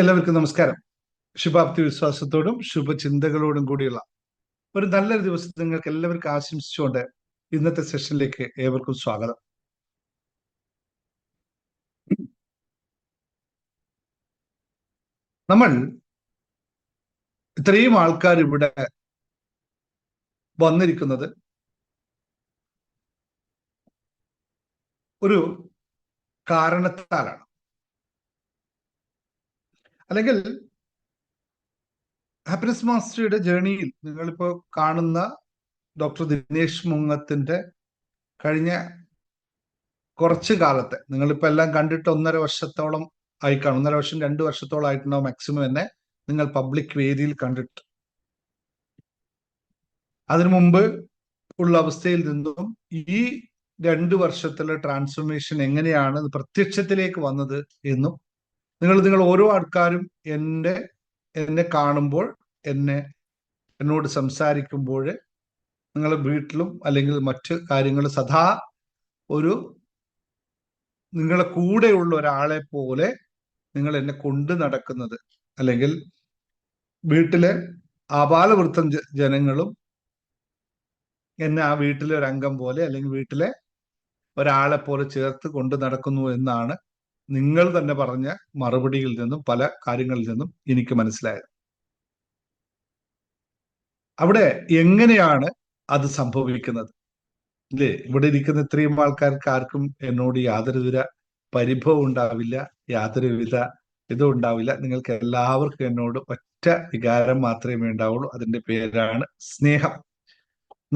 എല്ലാവർക്കും നമസ്കാരം. ശുഭാപ്തി വിശ്വാസത്തോടും ശുഭചിന്തകളോടും കൂടിയുള്ള ഒരു നല്ലൊരു ദിവസം നിങ്ങൾക്ക് എല്ലാവർക്കും ആശംസിച്ചുകൊണ്ട് ഇന്നത്തെ സെഷനിലേക്ക് ഏവർക്കും സ്വാഗതം. നമ്മൾ ഇത്രയും ആൾക്കാർ ഇവിടെ വന്നിരിക്കുന്നത് ഒരു കാരണത്താലാണ്. അല്ലെങ്കിൽ ഹാപ്പിനെസ് മാസ്റ്ററിയുടെ ജേണിയിൽ നിങ്ങളിപ്പോൾ കാണുന്ന ഡോക്ടർ ദിനേശ് മുങ്ങത്തിന്റെ കഴിഞ്ഞ കുറച്ചു കാലത്തെ നിങ്ങളിപ്പോ എല്ലാം കണ്ടിട്ട് 1.5 വർഷത്തോളം ആയി കാണും. 1.5 വർഷം 2 വർഷത്തോളം ആയിട്ടുണ്ടാവും മാക്സിമം എന്നെ നിങ്ങൾ പബ്ലിക് വേദിയിൽ കണ്ടിട്ട്. അതിനു മുമ്പ് ഉള്ള അവസ്ഥയിൽ നിന്നും ഈ 2 വർഷത്തിലെ ട്രാൻസ്ഫോർമേഷൻ എങ്ങനെയാണ് പ്രത്യക്ഷത്തിലേക്ക് വന്നത് എന്നും നിങ്ങൾ ഓരോ ആൾക്കാരും എന്നെ കാണുമ്പോൾ എന്നോട് സംസാരിക്കുമ്പോൾ നിങ്ങൾ വീട്ടിലും അല്ലെങ്കിൽ മറ്റു കാര്യങ്ങൾ സദാ ഒരു നിങ്ങളെ കൂടെയുള്ള ഒരാളെ പോലെ നിങ്ങൾ എന്നെ കൊണ്ടു നടക്കുന്നത്, അല്ലെങ്കിൽ വീട്ടിലെ ആബാലവൃത്തം ജനങ്ങളും എന്നെ ആ വീട്ടിലെ ഒരു അംഗം പോലെ അല്ലെങ്കിൽ വീട്ടിലെ ഒരാളെ പോലെ ചേർത്ത് കൊണ്ടു നടക്കുന്നു എന്നാണ് നിങ്ങൾ തന്നെ പറഞ്ഞ മറുപടിയിൽ നിന്നും പല കാര്യങ്ങളിൽ നിന്നും എനിക്ക് മനസ്സിലായത്. അവിടെ എങ്ങനെയാണ് അത് സംഭവിക്കുന്നത്? ഇല്ലേ, ഇവിടെ ഇരിക്കുന്ന ഇത്രയും ആൾക്കാർക്ക് ആർക്കും എന്നോട് യാതൊരുവിധ പരിഭവം ഉണ്ടാവില്ല, യാതൊരുവിധ ഇതും ഉണ്ടാവില്ല. നിങ്ങൾക്ക് എല്ലാവർക്കും എന്നോട് ഒറ്റ വികാരം മാത്രമേ ഉണ്ടാവുള്ളൂ. അതിന്റെ പേരാണ് സ്നേഹം.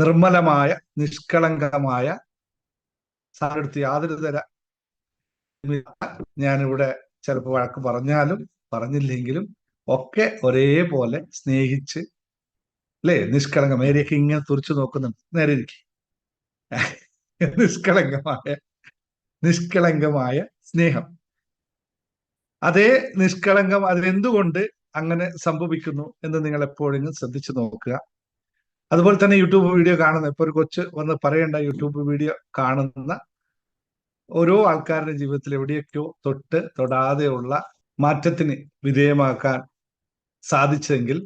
നിർമ്മലമായ നിഷ്കളങ്കമായ സാറെടുത്ത് യാതൊരു തര ഞാനിവിടെ ചിലപ്പോൾ വഴക്ക് പറഞ്ഞാലും പറഞ്ഞില്ലെങ്കിലും ഒക്കെ ഒരേപോലെ സ്നേഹിച്ച്, അല്ലേ, നിഷ്കളങ്കം. മേരിയൊക്കെ ഇങ്ങനെ തുറച്ചു നോക്കുന്നുണ്ട്. നേരെ ഇരിക്കും. നിഷ്കളങ്കമായ സ്നേഹം. അതേ നിഷ്കളങ്കം അതെന്തുകൊണ്ട് അങ്ങനെ സംഭവിക്കുന്നു എന്ന് നിങ്ങൾ എപ്പോഴെങ്കിലും ശ്രദ്ധിച്ചു നോക്കുക. അതുപോലെ തന്നെ യൂട്യൂബ് വീഡിയോ കാണുന്ന ഇപ്പൊ ഒരു കൊച്ച് വന്ന് പറയേണ്ട, യൂട്യൂബ് വീഡിയോ കാണുന്ന ഓരോ ആൾക്കാരുടെ ജീവിതത്തിൽ എവിടെയൊക്കെയോ തൊടാതെയുള്ള മാറ്റത്തിന് വിധേയമാക്കാൻ സാധിച്ചെങ്കിൽ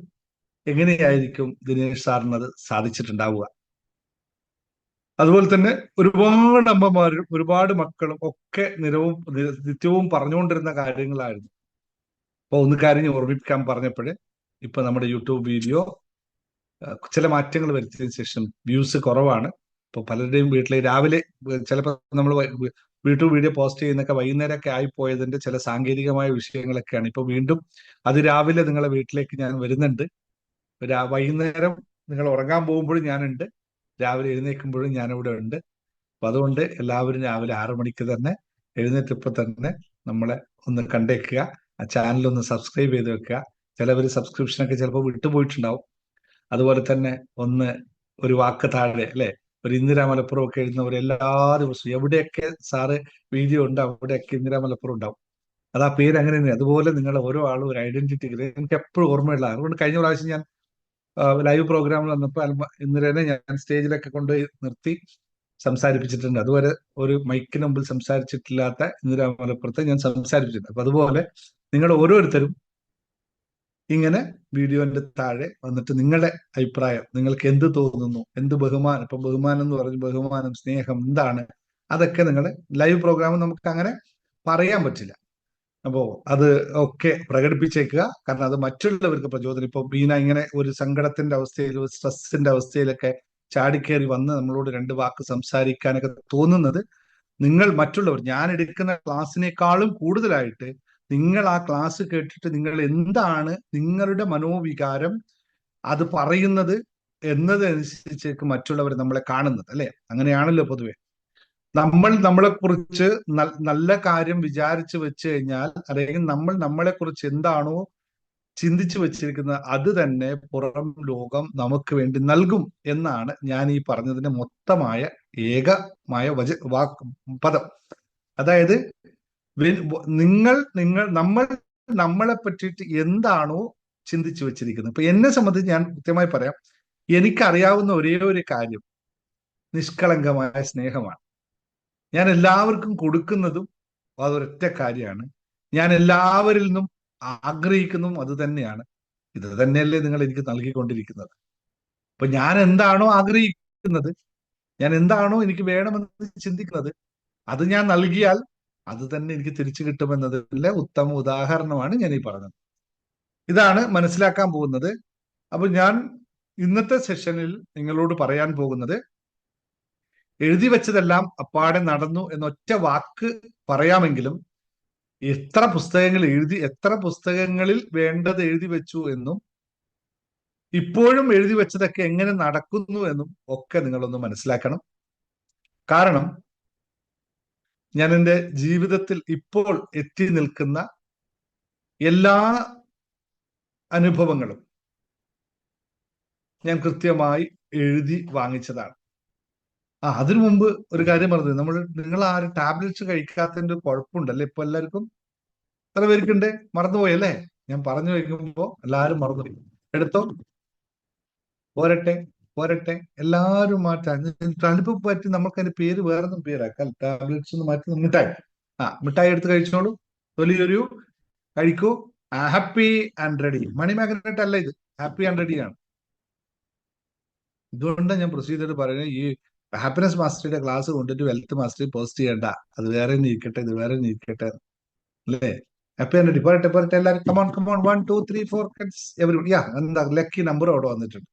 എങ്ങനെയായിരിക്കും ദിനേശ് സാറിനത് സാധിച്ചിട്ടുണ്ടാവുക? അതുപോലെ തന്നെ ഒരുപാട് അമ്മമാരും ഒരുപാട് മക്കളും ഒക്കെ നിത്യവും പറഞ്ഞുകൊണ്ടിരുന്ന കാര്യങ്ങളായിരുന്നു. അപ്പൊ ഒന്ന് കാര്യം ഓർമ്മിപ്പിക്കാൻ പറഞ്ഞപ്പോഴേ, ഇപ്പൊ നമ്മുടെ യൂട്യൂബ് വീഡിയോ ചില മാറ്റങ്ങൾ വരുത്തിയതിനു ശേഷം വ്യൂസ് കുറവാണ്. ഇപ്പൊ പലരുടെയും വീട്ടിലെ രാവിലെ ചിലപ്പോൾ നമ്മൾ യൂട്യൂബ് വീഡിയോ പോസ്റ്റ് ചെയ്യുന്നൊക്കെ വൈകുന്നേരമൊക്കെ ആയിപ്പോയതിന്റെ ചില സാങ്കേതികമായ വിഷയങ്ങളൊക്കെയാണ്. ഇപ്പൊ വീണ്ടും അത് രാവിലെ നിങ്ങളെ വീട്ടിലേക്ക് ഞാൻ വരുന്നുണ്ട്. വൈകുന്നേരം നിങ്ങൾ ഉറങ്ങാൻ പോകുമ്പോഴും ഞാനുണ്ട്, രാവിലെ എഴുന്നേൽക്കുമ്പോഴും ഞാനിവിടെ ഉണ്ട്. അപ്പൊ അതുകൊണ്ട് എല്ലാവരും രാവിലെ 6 മണിക്ക് തന്നെ എഴുന്നേറ്റപ്പോൾ തന്നെ നമ്മളെ ഒന്ന് കണ്ടേക്കുക, ആ ചാനലൊന്ന് സബ്സ്ക്രൈബ് ചെയ്ത് വെക്കുക. ചിലവർ സബ്സ്ക്രിപ്ഷനൊക്കെ ചിലപ്പോൾ വിട്ടുപോയിട്ടുണ്ടാവും. അതുപോലെ തന്നെ ഒരു വാക്ക് താഴെ, അല്ലെ, ഒരു ഇന്ദിരാ മലപ്പുറം ഒക്കെ എഴുതുന്നവർ എല്ലാ ദിവസവും എവിടെയൊക്കെ സാറ് വീഡിയോ ഉണ്ട് അവിടെയൊക്കെ ഇന്ദിരാ മലപ്പുറം ഉണ്ടാവും. അത് ആ പേര് അങ്ങനെ തന്നെ. അതുപോലെ നിങ്ങൾ ഓരോ ആളും ഒരു ഐഡന്റിറ്റി, എനിക്ക് എപ്പോഴും ഓർമ്മയുള്ള. അതുകൊണ്ട് കഴിഞ്ഞ പ്രാവശ്യം ഞാൻ ലൈവ് പ്രോഗ്രാമിൽ വന്നപ്പോൾ ഇന്ദിരനെ ഞാൻ സ്റ്റേജിലൊക്കെ കൊണ്ടുപോയി നിർത്തി സംസാരിപ്പിച്ചിട്ടുണ്ട്. അതുവരെ ഒരു മൈക്കിന് മുമ്പിൽ സംസാരിച്ചിട്ടില്ലാത്ത ഇന്ദിരാ മലപ്പുറത്തെ ഞാൻ സംസാരിപ്പിച്ചിട്ടുണ്ട്. അപ്പൊ അതുപോലെ നിങ്ങൾ ഓരോരുത്തരും ഇങ്ങനെ വീഡിയോന്റെ താഴെ വന്നിട്ട് നിങ്ങളുടെ അഭിപ്രായം, നിങ്ങൾക്ക് എന്ത് തോന്നുന്നു, എന്ത് ബഹുമാനം, ഇപ്പൊ ബഹുമാനം എന്ന് പറഞ്ഞു, ബഹുമാനം, സ്നേഹം എന്താണ്, അതൊക്കെ നിങ്ങൾ ലൈവ് പ്രോഗ്രാം നമുക്ക് അങ്ങനെ പറയാൻ പറ്റില്ല. അപ്പോ അത് ഒക്കെ പ്രകടിപ്പിച്ചേക്കുക. കാരണം അത് മറ്റുള്ളവർക്ക് പ്രചോദനം. ഇപ്പൊ ബീന ഇങ്ങനെ ഒരു സങ്കടത്തിന്റെ അവസ്ഥയിൽ, ഒരു സ്ട്രെസ്സിന്റെ അവസ്ഥയിലൊക്കെ ചാടിക്കേറി വന്ന് നമ്മളോട് 2 വാക്ക് സംസാരിക്കാനൊക്കെ തോന്നുന്നത് നിങ്ങൾ മറ്റുള്ളവർ, ഞാൻ എടുക്കുന്ന ക്ലാസ്സിനേക്കാളും കൂടുതലായിട്ട് നിങ്ങൾ ആ ക്ലാസ് കേട്ടിട്ട് നിങ്ങൾ എന്താണ് നിങ്ങളുടെ മനോവികാരം അത് പറയുന്നത് എന്നതനുസരിച്ചേക്ക് മറ്റുള്ളവർ നമ്മളെ കാണുന്നത്, അല്ലെ? അങ്ങനെയാണല്ലോ പൊതുവെ. നമ്മളെ കുറിച്ച് നല്ല കാര്യം വിചാരിച്ചു വെച്ച് കഴിഞ്ഞാൽ, അല്ലെങ്കിൽ നമ്മളെ കുറിച്ച് എന്താണോ ചിന്തിച്ചു വെച്ചിരിക്കുന്നത് അത് തന്നെ പുറം ലോകം നമുക്ക് വേണ്ടി നൽകും എന്നാണ് ഞാൻ ഈ പറഞ്ഞതിന്റെ മൊത്തമായ ഏകമായ പദം. അതായത് നമ്മൾ നമ്മളെ പറ്റിയിട്ട് എന്താണോ ചിന്തിച്ചു വെച്ചിരിക്കുന്നത്. ഇപ്പൊ എന്നെ സംബന്ധിച്ച് ഞാൻ കൃത്യമായി പറയാം, എനിക്കറിയാവുന്ന ഒരേ ഒരു കാര്യം നിഷ്കളങ്കമായ സ്നേഹമാണ്. ഞാൻ എല്ലാവർക്കും കൊടുക്കുന്നതും അതൊരൊറ്റ കാര്യമാണ്. ഞാൻ എല്ലാവരിൽ നിന്നും ആഗ്രഹിക്കുന്നതും അത് തന്നെയാണ്. ഇത് തന്നെയല്ലേ നിങ്ങൾ എനിക്ക് നൽകിക്കൊണ്ടിരിക്കുന്നത്. അപ്പൊ ഞാൻ എന്താണോ ആഗ്രഹിക്കുന്നത്, ഞാൻ എന്താണോ എനിക്ക് വേണമെന്ന് ചിന്തിക്കുന്നത്, അത് ഞാൻ നൽകിയാൽ അത് തന്നെ എനിക്ക് തിരിച്ചു കിട്ടുമെന്നതിലെ ഉത്തമ ഉദാഹരണമാണ് ഞാൻ ഈ പറഞ്ഞത്. ഇതാണ് മനസ്സിലാക്കാൻ പോകുന്നത്. അപ്പൊ ഞാൻ ഇന്നത്തെ സെഷനിൽ നിങ്ങളോട് പറയാൻ പോകുന്നത്, എഴുതി വെച്ചതെല്ലാം അപ്പാടെ നടന്നു എന്നൊറ്റ വാക്ക് പറയാമെങ്കിലും എത്ര പുസ്തകങ്ങൾ എഴുതി, എത്ര പുസ്തകങ്ങളിൽ വേണ്ടത് എഴുതി വെച്ചു എന്നും ഇപ്പോഴും എഴുതി വെച്ചതൊക്കെ എങ്ങനെ നടക്കുന്നു എന്നും ഒക്കെ നിങ്ങളൊന്ന് മനസ്സിലാക്കണം. കാരണം ഞാൻ എൻ്റെ ജീവിതത്തിൽ ഇപ്പോൾ എത്തി നിൽക്കുന്ന എല്ലാ അനുഭവങ്ങളും ഞാൻ കൃത്യമായി എഴുതി വാങ്ങിച്ചതാണ്. അതിനു മുമ്പ് ഒരു കാര്യം പറഞ്ഞത്, നിങ്ങൾ ആരും ടാബ്ലറ്റ്സ് കഴിക്കാത്തതിന്റെ കുഴപ്പമുണ്ടല്ലേ ഇപ്പൊ എല്ലാവർക്കും? എത്ര പേർക്കുണ്ട്? മറന്നുപോയല്ലേ? ഞാൻ പറഞ്ഞു വയ്ക്കുമ്പോ എല്ലാരും മറന്നുപോയി. എടുത്തോ, പോരട്ടെ പോരട്ടെ, എല്ലാരും മാറ്റാൻ തണുപ്പ് പറ്റി നമുക്ക് അതിന്റെ പേര് വേറൊന്നും പേരാക്കാം. ടാബ്ലറ്റ്സ് ഒന്ന് മാറ്റി മിഠായി. മിഠായി എടുത്ത് കഴിച്ചോളൂ, തൊലിയൊരു കഴിക്കൂ. Happy and ready. Money magnet അല്ല ഇത്, ഹാപ്പി ആൻഡ് റെഡി ആണ്. ഇതുകൊണ്ടാണ് ഞാൻ പ്രൊസീജിയർ പറയുന്നത്, ഈ ഹാപ്പിനെസ് മാസ്റ്ററിയുടെ ക്ലാസ് കൊണ്ടിട്ട് വെൽത്ത് മാസ്റ്ററി പോസ്റ്റ് ചെയ്യണ്ട, അത് വേറെ ഇരിക്കട്ടെ, ഇത് വേറെ ഇരിക്കട്ടെ, അല്ലേ? Happy and ready. പോരട്ടെ പോരട്ടെ എല്ലാവരും. Come on come on, 1 2 3 4 everybody. എന്താ ലക്കി നമ്പർ അവിടെ വന്നിട്ടുണ്ട്.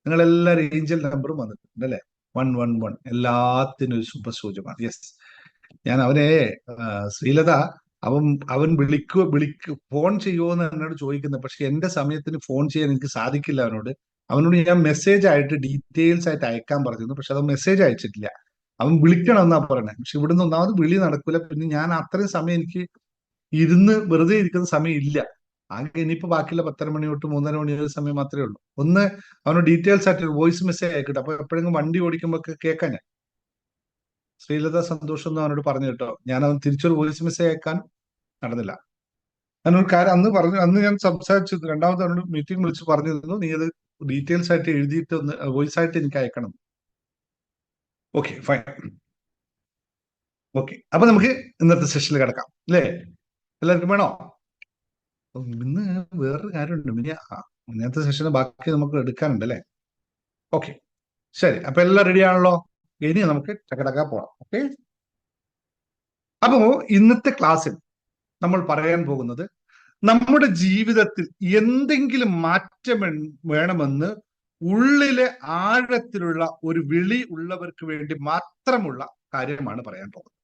നിങ്ങൾ എല്ലാവരും ഏഞ്ചൽ നമ്പറും വന്നിട്ടുണ്ട് അല്ലെ? 111. എല്ലാത്തിനും ഒരു ശുഭസൂചമാണ്. യെസ്, ഞാൻ അവനെ ശ്രീലത അവൻ വിളിക്കൂ ഫോൺ ചെയ്യുമോ എന്ന് എന്നോട് ചോദിക്കുന്നത്. പക്ഷെ എന്റെ സമയത്തിന് ഫോൺ ചെയ്യാൻ എനിക്ക് സാധിക്കില്ല. അവനോട് ഞാൻ മെസ്സേജ് ആയിട്ട് ഡീറ്റെയിൽസ് ആയിട്ട് അയക്കാൻ പറഞ്ഞിരുന്നു. പക്ഷെ അത് മെസ്സേജ് അയച്ചിട്ടില്ല. അവൻ വിളിക്കണം എന്നാ പറയണേ. പക്ഷെ ഇവിടുന്ന് ഒന്നാമത് വിളി നടക്കൂല. പിന്നെ ഞാൻ അത്രയും സമയം എനിക്ക് ഇരുന്ന് വെറുതെ ഇരിക്കുന്ന സമയം ഇല്ല. ആകെ ഇനിയിപ്പോ ബാക്കിയുള്ള 10:30 മണി തൊട്ട് 3:30 മണി വരെ സമയം മാത്രമേ ഉള്ളൂ. ഒന്ന് അവന് ഡീറ്റെയിൽസ് ആയിട്ട് ഒരു വോയിസ് മെസ്സേജ് അയക്കട്ടെ. അപ്പൊ എപ്പോഴെങ്കിലും വണ്ടി ഓടിക്കുമ്പോ കേൾക്കാൻ ഞാൻ ശ്രീലത സന്തോഷം എന്ന് അവനോട് പറഞ്ഞു കേട്ടോ. ഞാൻ അവൻ തിരിച്ചൊരു വോയിസ് മെസ്സേജ് അയക്കാൻ നടന്നില്ല. ഞാനൊരു കാര്യം അന്ന് പറഞ്ഞു, അന്ന് ഞാൻ സംസാരിച്ചു, രണ്ടാമത് അവനോട് മീറ്റിംഗ് വിളിച്ച് പറഞ്ഞിരുന്നു, നീ അത് ഡീറ്റെയിൽസ് ആയിട്ട് എഴുതിയിട്ട് ഒന്ന് വോയിസ് ആയിട്ട് എനിക്ക് അയക്കണം. Okay fine. ഓക്കെ, അപ്പൊ നമുക്ക് ഇന്നത്തെ സെഷനിൽ കിടക്കാം അല്ലേ? എല്ലാവർക്കും വേണോ? ഇന്ന് വേറൊരു കാര്യമുണ്ട്. ഇന്നത്തെ സെഷന് ബാക്കി നമുക്ക് എടുക്കാനുണ്ട് അല്ലേ? ഓക്കെ ശരി, അപ്പൊ എല്ലാം റെഡി ആണല്ലോ. ഇനി നമുക്ക് ചക്കടക്ക പോവാം. ഓക്കെ, അപ്പോ ഇന്നത്തെ ക്ലാസ്സിൽ നമ്മൾ പറയാൻ പോകുന്നത്, നമ്മുടെ ജീവിതത്തിൽ എന്തെങ്കിലും മാറ്റം വേണമെന്ന് ഉള്ളിലെ ആഴത്തിലുള്ള ഒരു വിളി ഉള്ളവർക്ക് വേണ്ടി മാത്രമുള്ള കാര്യമാണ് പറയാൻ പോകുന്നത്.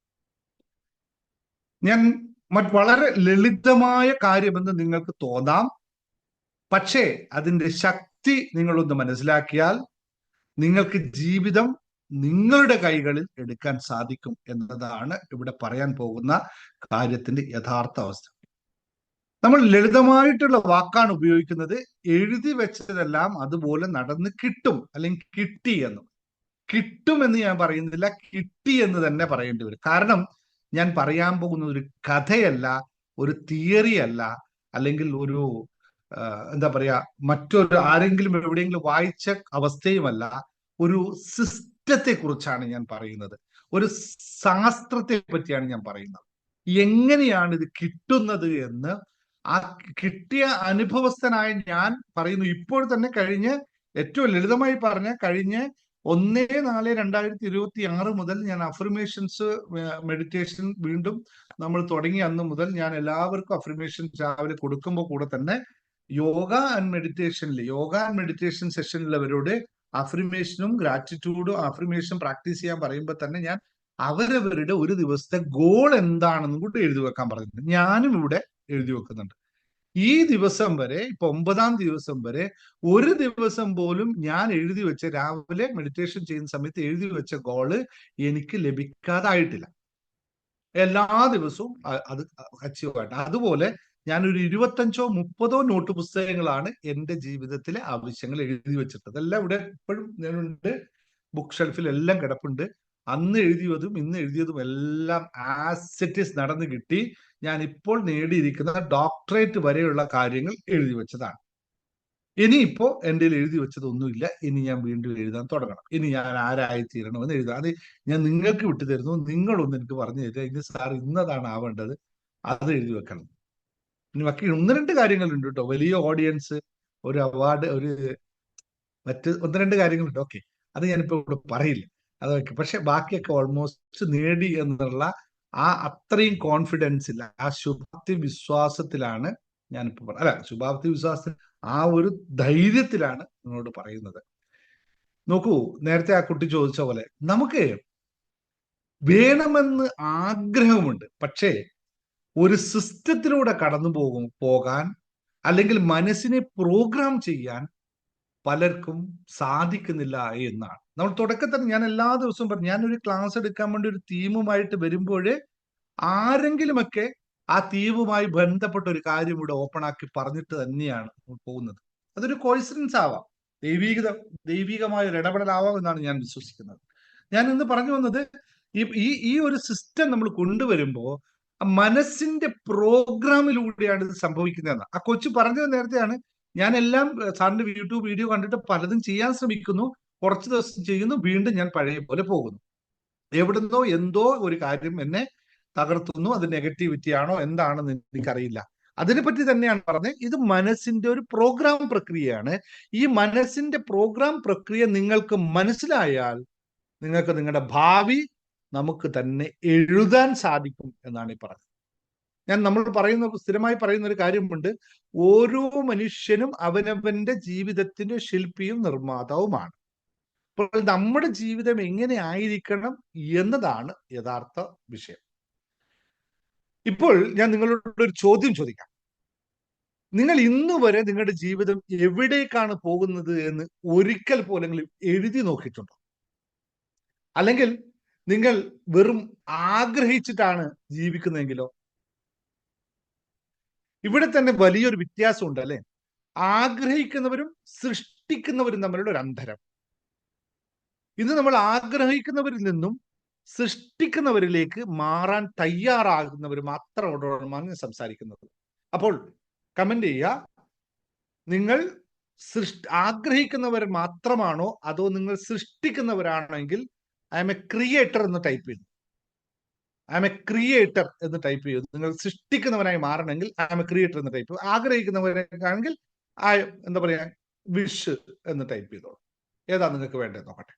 ഞാൻ വളരെ ലളിതമായ കാര്യമെന്ന് നിങ്ങൾക്ക് തോന്നാം. പക്ഷേ അതിന്റെ ശക്തി നിങ്ങളൊന്ന് മനസ്സിലാക്കിയാൽ നിങ്ങൾക്ക് ജീവിതം നിങ്ങളുടെ കൈകളിൽ എടുക്കാൻ സാധിക്കും എന്നതാണ് ഇവിടെ പറയാൻ പോകുന്ന കാര്യത്തിന്റെ യഥാർത്ഥ അവസ്ഥ. നമ്മൾ ലളിതമായിട്ടുള്ള വാക്കാണ് ഉപയോഗിക്കുന്നത്. എഴുതി വെച്ചതെല്ലാം അതുപോലെ നടന്ന് കിട്ടും, അല്ലെങ്കിൽ കിട്ടി എന്നും. കിട്ടുമെന്ന് ഞാൻ പറയുന്നില്ല, കിട്ടി എന്ന് തന്നെ പറയേണ്ടി വരും. കാരണം ഞാൻ പറയാൻ പോകുന്ന ഒരു കഥയല്ല, ഒരു തിയറി അല്ല, അല്ലെങ്കിൽ ഒരു എന്താ പറയാ മറ്റൊരു ആരെങ്കിലും എവിടെയെങ്കിലും വായിച്ച അവസ്ഥയുമല്ല. ഒരു സിസ്റ്റത്തെ കുറിച്ചാണ് ഞാൻ പറയുന്നത്, ഒരു ശാസ്ത്രത്തെ പറ്റിയാണ് ഞാൻ പറയുന്നത്. എങ്ങനെയാണ് ഇത് കിട്ടുന്നത് എന്ന് ആ കിട്ടിയ അനുഭവസ്ഥനായ ഞാൻ പറയുന്നു. ഇപ്പോൾ തന്നെ ഏറ്റവും ലളിതമായി പറഞ്ഞ കഴിഞ്ഞ 1/4/2026 മുതൽ ഞാൻ അഫർമേഷൻസ് മെഡിറ്റേഷൻ വീണ്ടും നമ്മൾ തുടങ്ങി അന്ന് മുതൽ ഞാൻ എല്ലാവർക്കും അഫർമേഷൻ രാവിലെ കൊടുക്കുമ്പോൾ കൂടെ തന്നെ യോഗ ആൻഡ് മെഡിറ്റേഷൻ സെഷനിലവരോട് അഫർമേഷനും ഗ്രാറ്റിറ്റ്യൂഡും അഫർമേഷൻ പ്രാക്ടീസ് ചെയ്യാൻ പറയുമ്പോൾ തന്നെ ഞാൻ അവരവരുടെ ഒരു ദിവസത്തെ ഗോൾ എന്താണെന്നും കൂടി എഴുതി വെക്കാൻ പറഞ്ഞിട്ടുണ്ട്. ഞാനും ഇവിടെ എഴുതി വെക്കുന്നുണ്ട്. ഈ ദിവസം വരെ, ഇപ്പൊ 9ാം ദിവസം വരെ ഒരു ദിവസം പോലും ഞാൻ എഴുതി വെച്ച, രാവിലെ മെഡിറ്റേഷൻ ചെയ്യുന്ന സമയത്ത് എഴുതി വെച്ച ഗോള് എനിക്ക് ലഭിക്കാതായിട്ടില്ല. എല്ലാ ദിവസവും അത് അച്ചീവ് ആയിട്ട്. അതുപോലെ ഞാനൊരു 25-30 നോട്ട് പുസ്തകങ്ങളാണ് എന്റെ ജീവിതത്തിലെ ആവശ്യങ്ങൾ എഴുതി വെച്ചിട്ട്. അതെല്ലാം ഇവിടെ ഇപ്പോഴും ഞാനുണ്ട്, ബുക്ക് ഷെൽഫിൽ എല്ലാം കിടപ്പുണ്ട്. അന്ന് എഴുതിയതും ഇന്ന് എഴുതിയതും എല്ലാം ആസ് ഇറ്റ് ഈസ് നടന്നു കിട്ടി. ഞാൻ ഇപ്പോൾ നേടിയിരിക്കുന്ന ഡോക്ടറേറ്റ് വരെയുള്ള കാര്യങ്ങൾ എഴുതി വെച്ചതാണ്. ഇനിയിപ്പോ എൻ്റെ എഴുതി വെച്ചതൊന്നുമില്ല. ഇനി ഞാൻ വീണ്ടും എഴുതാൻ തുടങ്ങണം. ഇനി ഞാൻ ആരായിത്തീരണമെന്ന് എഴുതാം. അത് ഞാൻ നിങ്ങൾക്ക് വിട്ടു തരുന്നു. നിങ്ങളൊന്ന് എനിക്ക് പറഞ്ഞു തരിക, ഇത് സാർ ഇന്നതാണ് ആവേണ്ടത്, അത് എഴുതി വെക്കണം. ഇനി ബാക്കി ഒന്ന് രണ്ട് കാര്യങ്ങളുണ്ട് കേട്ടോ, വലിയ ഓഡിയൻസ്, ഒരു അവാർഡ്, ഒരു മറ്റ് ഒന്ന് രണ്ട് കാര്യങ്ങളുണ്ട്. ഓക്കെ, അത് ഞാനിപ്പോ ഇവിടെ പറയില്ല, അതൊക്കെ. പക്ഷെ ബാക്കിയൊക്കെ ഓൾമോസ്റ്റ് നേടി എന്നുള്ള ആ അത്രയും കോൺഫിഡൻസിൽ, ആ ശുഭാപ്തി വിശ്വാസത്തിലാണ് ഞാനിപ്പോ അല്ല, ശുഭാപ്തി വിശ്വാസത്തിൽ ആ ഒരു ധൈര്യത്തിലാണ് നിങ്ങളോട് പറയുന്നത്. നോക്കൂ, നേരത്തെ ആ കുട്ടി ചോദിച്ച പോലെ നമുക്ക് വേണമെന്ന് ആഗ്രഹമുണ്ട്, പക്ഷേ ഒരു സിസ്റ്റത്തിലൂടെ കടന്നു പോകാൻ, അല്ലെങ്കിൽ മനസ്സിനെ പ്രോഗ്രാം ചെയ്യാൻ പലർക്കും സാധിക്കുന്നില്ല എന്നാണ്. നമ്മൾ തുടക്കത്തിൽ ഞാൻ എല്ലാ ദിവസവും പറഞ്ഞു, ഞാനൊരു ക്ലാസ് എടുക്കാൻ വേണ്ടി ഒരു തീമുമായിട്ട് വരുമ്പോൾ ആരെങ്കിലുമൊക്കെ ആ തീമുമായി ബന്ധപ്പെട്ട ഒരു കാര്യം ഇവിടെ ഓപ്പൺ ആക്കി പറഞ്ഞിട്ട് തന്നെയാണ് പോകുന്നത്. അതൊരു കോയിൻസിഡൻസ് ആവാം, ദൈവികമായ ഒരു ഇടപെടലാവാം എന്നാണ് ഞാൻ വിശ്വസിക്കുന്നത്. ഞാൻ ഇന്ന് പറഞ്ഞു വന്നത്, ഈ ഒരു സിസ്റ്റം നമ്മൾ കൊണ്ടുവരുമ്പോൾ മനസ്സിന്റെ പ്രോഗ്രാമിലൂടെയാണ് ഇത് സംഭവിക്കുന്നതെന്ന്. ആ കൊച്ചു പറഞ്ഞത് നേരത്തെയാണ്. ഞാൻ എല്ലാം സാറിന്റെ യൂട്യൂബ് വീഡിയോ കണ്ടിട്ട് പലതും ചെയ്യാൻ ശ്രമിക്കുന്നു, കുറച്ച് ദിവസം ചെയ്യുന്നു, വീണ്ടും ഞാൻ പഴയ പോലെ പോകുന്നു. എവിടുന്നോ എന്തോ ഒരു കാര്യം എന്നെ തകർത്തുന്നു. അത് നെഗറ്റിവിറ്റി ആണോ എന്താണെന്ന് എനിക്കറിയില്ല. അതിനെപ്പറ്റി തന്നെയാണ് പറഞ്ഞത്. ഇത് മനസ്സിന്റെ ഒരു പ്രോഗ്രാം പ്രക്രിയയാണ്. ഈ മനസ്സിന്റെ പ്രോഗ്രാം പ്രക്രിയ നിങ്ങൾക്ക് മനസ്സിലായാൽ നിങ്ങൾക്ക് നിങ്ങളുടെ ഭാവി നമുക്ക് തന്നെ എഴുതാൻ സാധിക്കും എന്നാണ് ഈ പറഞ്ഞത്. നമ്മൾ സ്ഥിരമായി പറയുന്ന ഒരു കാര്യമുണ്ട്, ഓരോ മനുഷ്യനും അവനവന്റെ ജീവിതത്തിന്റെ ശില്പിയും നിർമ്മാതാവുമാണ്. അപ്പോൾ നമ്മുടെ ജീവിതം എങ്ങനെ ആയിരിക്കണം എന്നതാണ് യഥാർത്ഥ വിഷയം. ഇപ്പോൾ ഞാൻ നിങ്ങളോട് ഒരു ചോദ്യം ചോദിക്കാം. നിങ്ങൾ ഇന്ന് വരെ നിങ്ങളുടെ ജീവിതം എവിടേക്കാണ് പോകുന്നത് എന്ന് ഒരിക്കൽ പോലെങ്കിലും എഴുതി നോക്കിയിട്ടുണ്ടോ? അല്ലെങ്കിൽ നിങ്ങൾ വെറും ആഗ്രഹിച്ചിട്ടാണ് ജീവിക്കുന്നതെങ്കിലോ? ഇവിടെ തന്നെ വലിയൊരു വ്യത്യാസമുണ്ട് അല്ലെ? ആഗ്രഹിക്കുന്നവരും സൃഷ്ടിക്കുന്നവരും തമ്മിലുള്ള ഒരു അന്തരം. ഇന്ന് നമ്മൾ ആഗ്രഹിക്കുന്നവരിൽ നിന്നും സൃഷ്ടിക്കുന്നവരിലേക്ക് മാറാൻ തയ്യാറാകുന്നവർ മാത്രമാണ് സംസാരിക്കുന്നത്. അപ്പോൾ കമന്റ് ചെയ്യുക, നിങ്ങൾ ആഗ്രഹിക്കുന്നവർ മാത്രമാണോ അതോ നിങ്ങൾ സൃഷ്ടിക്കുന്നവരാണെങ്കിൽ ഐ എം എ ക്രിയേറ്റർ എന്ന് ടൈപ്പ് ചെയ്തു. ഐ എം എ ക്രിയേറ്റർ എന്ന് ടൈപ്പ് ചെയ്തു. നിങ്ങൾ സൃഷ്ടിക്കുന്നവനായി മാറണമെങ്കിൽ ഐ എം എ ക്രിയേറ്റർ എന്ന് ടൈപ്പ് ചെയ്തു. ആഗ്രഹിക്കുന്നവരാണെങ്കിൽ എന്താ പറയാ, വിഷ് എന്ന് ടൈപ്പ് ചെയ്തോളൂ. ഏതാ നിങ്ങൾക്ക് വേണ്ടത് നോക്കട്ടെ.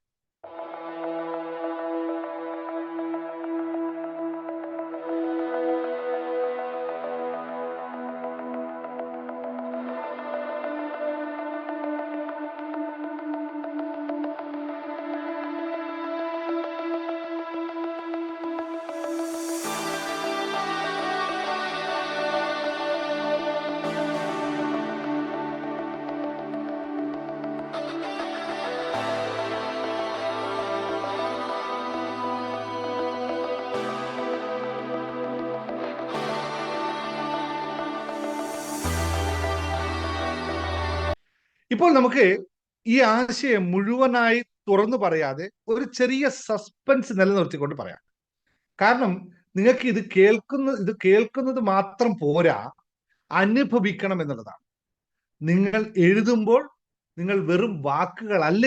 ഇപ്പോൾ നമുക്ക് ഈ ആശയം മുഴുവനായി തുറന്നു പറയാതെ ഒരു ചെറിയ സസ്പെൻസ് നിലനിർത്തിക്കൊണ്ട് പറയാം. കാരണം നിങ്ങൾക്ക് ഇത് കേൾക്കുന്നത് മാത്രം പോരാ, അനുഭവിക്കണം എന്നുള്ളതാണ്. നിങ്ങൾ എഴുതുമ്പോൾ നിങ്ങൾ വെറും വാക്കുകളല്ല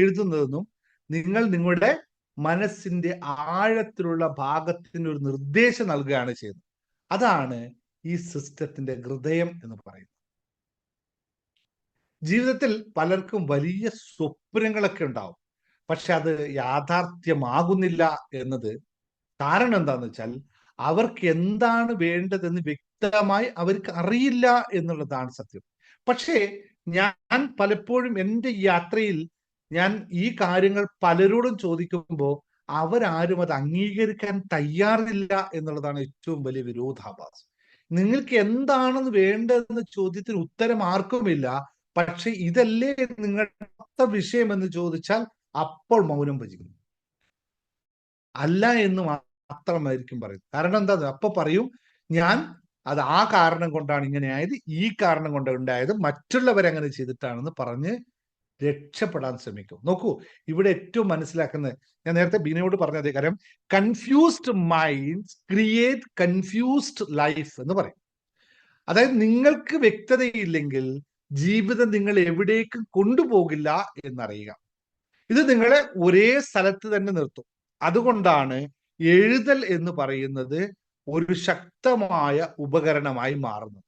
എഴുതുന്നതെന്നും നിങ്ങൾ നിങ്ങളുടെ മനസ്സിന്റെ ആഴത്തിലുള്ള ഭാഗത്തിന് ഒരു നിർദ്ദേശം നൽകുകയാണ് ചെയ്യുന്നത്. അതാണ് ഈ സിസ്റ്റത്തിന്റെ ഹൃദയം എന്ന് പറയുന്നത്. ജീവിതത്തിൽ പലർക്കും വലിയ സ്വപ്നങ്ങളൊക്കെ ഉണ്ടാവും, പക്ഷെ അത് യാഥാർത്ഥ്യമാകുന്നില്ല എന്നത് കാരണം എന്താന്ന് വെച്ചാൽ അവർക്ക് എന്താണ് വേണ്ടതെന്ന് വ്യക്തമായി അവർക്ക് അറിയില്ല എന്നുള്ളതാണ് സത്യം. പക്ഷേ ഞാൻ പലപ്പോഴും എൻ്റെ യാത്രയിൽ ഞാൻ ഈ കാര്യങ്ങൾ പലരോടും ചോദിക്കുമ്പോൾ അവരാരും അത് അംഗീകരിക്കാൻ തയ്യാറില്ല എന്നുള്ളതാണ് ഏറ്റവും വലിയ വിരോധാഭാസം. നിങ്ങൾക്ക് എന്താണെന്ന് വേണ്ടതെന്ന ചോദ്യത്തിന് ഉത്തരം ആർക്കുമില്ല. പക്ഷെ ഇതല്ലേ നിങ്ങളുടെ വിഷയം എന്ന് ചോദിച്ചാൽ അപ്പോൾ മൗനം ഭജിക്കുന്നു. അല്ല എന്ന് മാത്രമായിരിക്കും പറയുന്നത്. കാരണം എന്താ? അപ്പൊ പറയും, ഞാൻ അത് ആ കാരണം കൊണ്ടാണ് ഇങ്ങനെ ആയത്, ഈ കാരണം കൊണ്ട് ഉണ്ടായത്, മറ്റുള്ളവരങ്ങനെ ചെയ്തിട്ടാണെന്ന് പറഞ്ഞ് രക്ഷപ്പെടാൻ ശ്രമിക്കും. നോക്കൂ, ഇവിടെ ഏറ്റവും മനസ്സിലാക്കുന്നത്, ഞാൻ നേരത്തെ ബീനയോട് പറഞ്ഞ അതേ കാര്യം, confused minds create confused life എന്ന് പറയും. അതായത് നിങ്ങൾക്ക് വ്യക്തതയില്ലെങ്കിൽ ജീവിതം നിങ്ങൾ എവിടേക്ക് കൊണ്ടുപോകില്ല എന്നറിയുക. ഇത് നിങ്ങളെ ഒരേ സ്ഥലത്ത് തന്നെ നിർത്തും. അതുകൊണ്ടാണ് എഴുതൽ എന്ന് പറയുന്നത് ഒരു ശക്തമായ ഉപകരണമായി മാറുന്നത്.